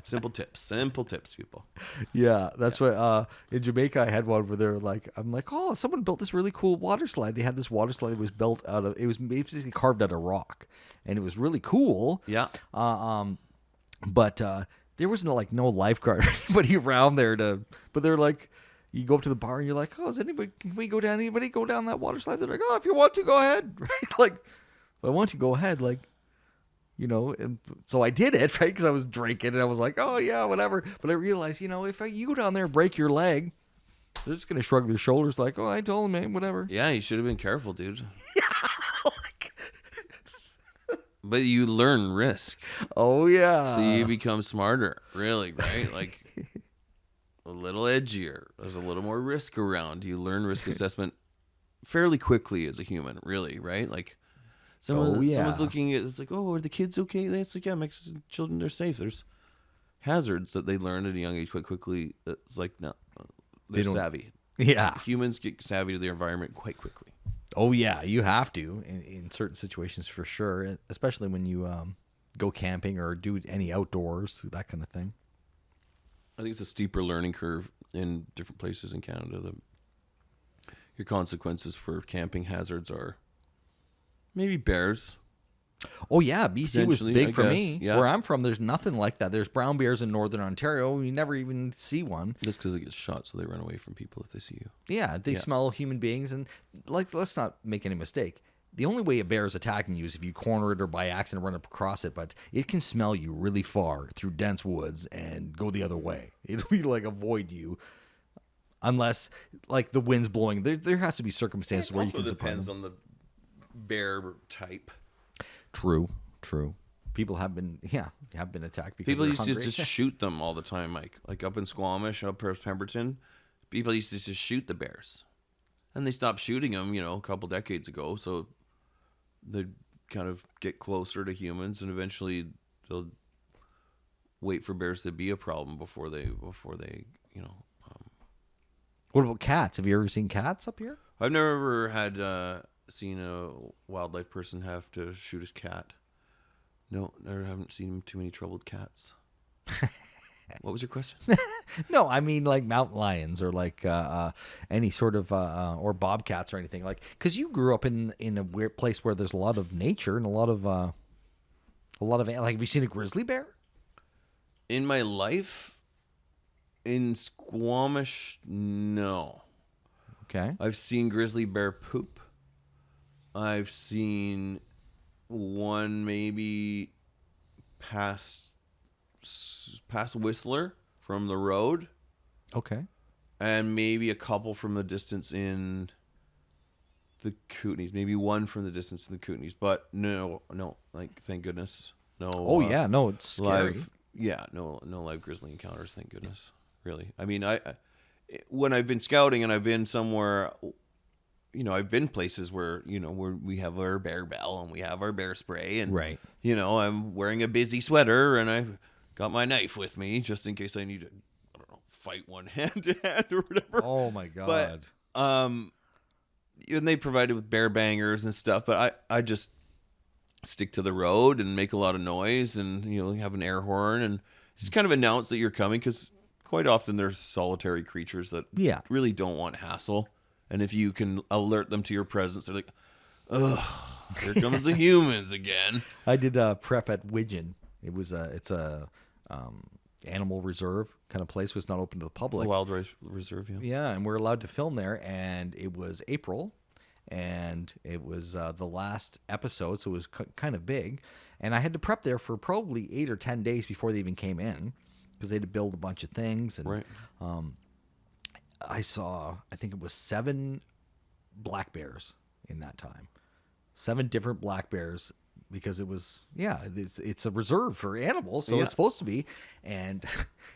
Simple tips, people. Yeah, that's what in Jamaica I had one where I'm like, oh, someone built this really cool water slide. They had this water slide that was built it was basically carved out of rock, and it was really cool. Yeah. But there was no lifeguard or anybody around there but they're like, you go up to the bar and you're like, oh, can we go down? Anybody go down that water slide? They're like, oh, if you want to, go ahead. Right? Like, if I want to, go ahead. Like, and so I did it, right? Because I was drinking and I was like, oh yeah, whatever. But I realized, if you go down there and break your leg, they're just going to shrug their shoulders like, oh, I told him, man, whatever. Yeah, you should have been careful, dude. But you learn risk. Oh yeah. So you become smarter, really, right? Like, a little edgier. There's a little more risk around. You learn risk assessment fairly quickly as a human, really, right? Like someone's looking at it's like, oh, are the kids okay? It's like, yeah, make children they're safe. There's hazards that they learn at a young age quite quickly. It's like no, they're savvy. Yeah, humans get savvy to their environment quite quickly. Oh yeah, you have to in certain situations for sure, especially when you go camping or do any outdoors, that kind of thing. I think it's a steeper learning curve in different places in Canada. Your consequences for camping hazards are maybe bears. Oh yeah, BC was big for me. Yeah. Where I'm from, there's nothing like that. There's brown bears in northern Ontario. You never even see one. Just because they get shot, so they run away from people if they see you. Yeah, they smell human beings, and let's not make any mistake. The only way a bear is attacking you is if you corner it or by accident run up across it, but it can smell you really far through dense woods and go the other way. It'll be like avoid you. Unless, like, the wind's blowing. There has to be circumstances where you can surprise them. Depends on the bear type. True. People have been attacked because people they're used hungry. to just shoot them all the time, Mike. Like up in Squamish, up in Pemberton, people used to just shoot the bears, and they stopped shooting them, a couple decades ago. So they kind of get closer to humans, and eventually they'll wait for bears to be a problem before they. What about cats? Have you ever seen cats up here? I've never had seen a wildlife person have to shoot his cat. No, I haven't seen too many troubled cats. What was your question? No, I mean like mountain lions or like any sort of or bobcats or anything like. Because you grew up in a weird place where there's a lot of nature and a lot of like. Have you seen a grizzly bear? In my life, in Squamish, no. Okay. I've seen grizzly bear poop. I've seen one maybe past Whistler from the road. Okay. And maybe a couple from the distance in the Kootenays. Maybe one from the distance in the Kootenays. But no, like, thank goodness. No. Oh, yeah. No, it's scary. No live grizzly encounters, thank goodness. Really. I mean, when I've been scouting and I've been somewhere, I've been places where we have our bear bell and we have our bear spray, and right. I'm wearing a busy sweater and I've got my knife with me just in case I need to, fight one hand to hand or whatever. Oh my God. But and they provided with bear bangers and stuff, but I just stick to the road and make a lot of noise and have an air horn and just kind of announce that you're coming, because quite often there's solitary creatures that really don't want hassle. And if you can alert them to your presence, they're like, ugh, here comes the humans again. I did prep at Widgeon. It's a animal reserve kind of place. Was not open to the public. A wildlife reserve, yeah. Yeah, and we're allowed to film there. And it was April, and it was the last episode, so it was kind of big. And I had to prep there for probably 8 or 10 days before they even came in, because they had to build a bunch of things. And right. I think it was 7 black bears in that time. 7 different black bears, because it was, it's a reserve for animals, so it's supposed to be. And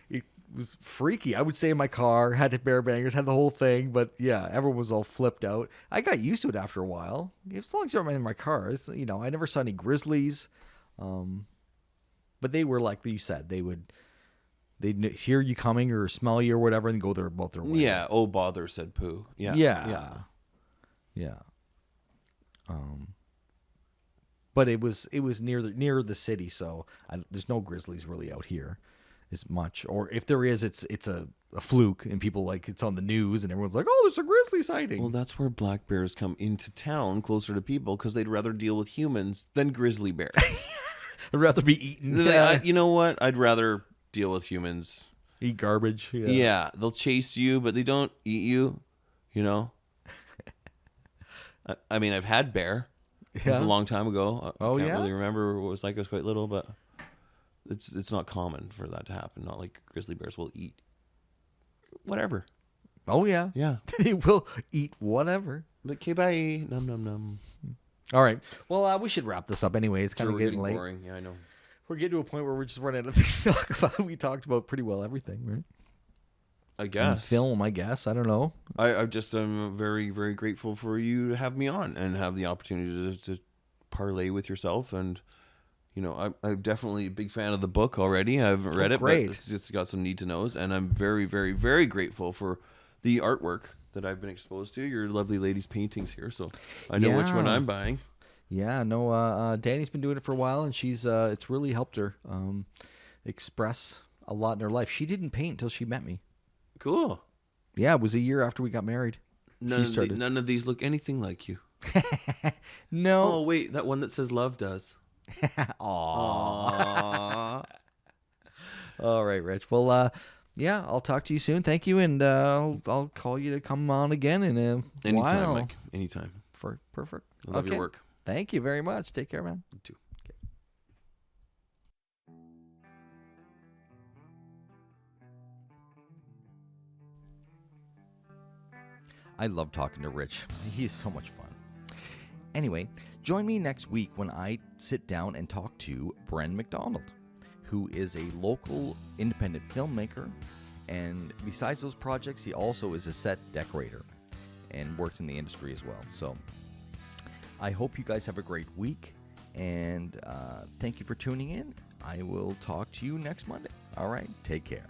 it was freaky. I would stay in my car, had the bear bangers, had the whole thing, but everyone was all flipped out. I got used to it after a while. As long as I'm in my car, I never saw any grizzlies. But they were, like you said, they'd hear you coming or smell you or whatever and go about their way. Yeah. Oh, bother, said Pooh. Yeah. Yeah. But it was near the city, so there's no grizzlies really out here as much. Or if there is, it's a fluke, and people like it's on the news and everyone's like, oh, there's a grizzly sighting. Well, that's where black bears come into town closer to people, because they'd rather deal with humans than grizzly bears. I'd rather be eaten. You know what? I'd rather deal with humans. Eat garbage. Yeah, they'll chase you, but they don't eat you. I mean, I've had bear. It was a long time ago. I can't really remember what it was like. I was quite little, but it's not common for that to happen. Not like grizzly bears will eat whatever. Oh yeah. Yeah. They will eat whatever. Okay, bye. Num num num. All right. Well, we should wrap this up anyway. It's kind of getting late. Boring. Yeah, I know. We're getting to a point where we're just running out of things to talk about. We talked about pretty well everything, right? I in guess. film, I guess. I don't know. I just am very, very grateful for you to have me on and have the opportunity to parlay with yourself. And, you know, I'm definitely a big fan of the book already. I haven't read it, great. but it's got some need to knows. And I'm very, very, very grateful for the artwork that I've been exposed to. Your lovely lady's paintings here. So I know which one I'm buying. Yeah, no, Danny's been doing it for a while, and she's it's really helped her express a lot in her life. She didn't paint until she met me. Cool. Yeah, it was a year after we got married. None of these look anything like you. No. Oh, wait. That one that says love does. Aww. All right, Rich. Well, yeah, I'll talk to you soon. Thank you, and I'll call you to come on again in a Anytime, while. Mike. Anytime. Perfect. I love your work. Thank you very much. Take care, man. You too. Okay. I love talking to Rich. He's so much fun. Anyway, join me next week when I sit down and talk to Bren McDonald, who is a local independent filmmaker. And besides those projects, he also is a set decorator and works in the industry as well. So I hope you guys have a great week, and thank you for tuning in. I will talk to you next Monday. All right, take care.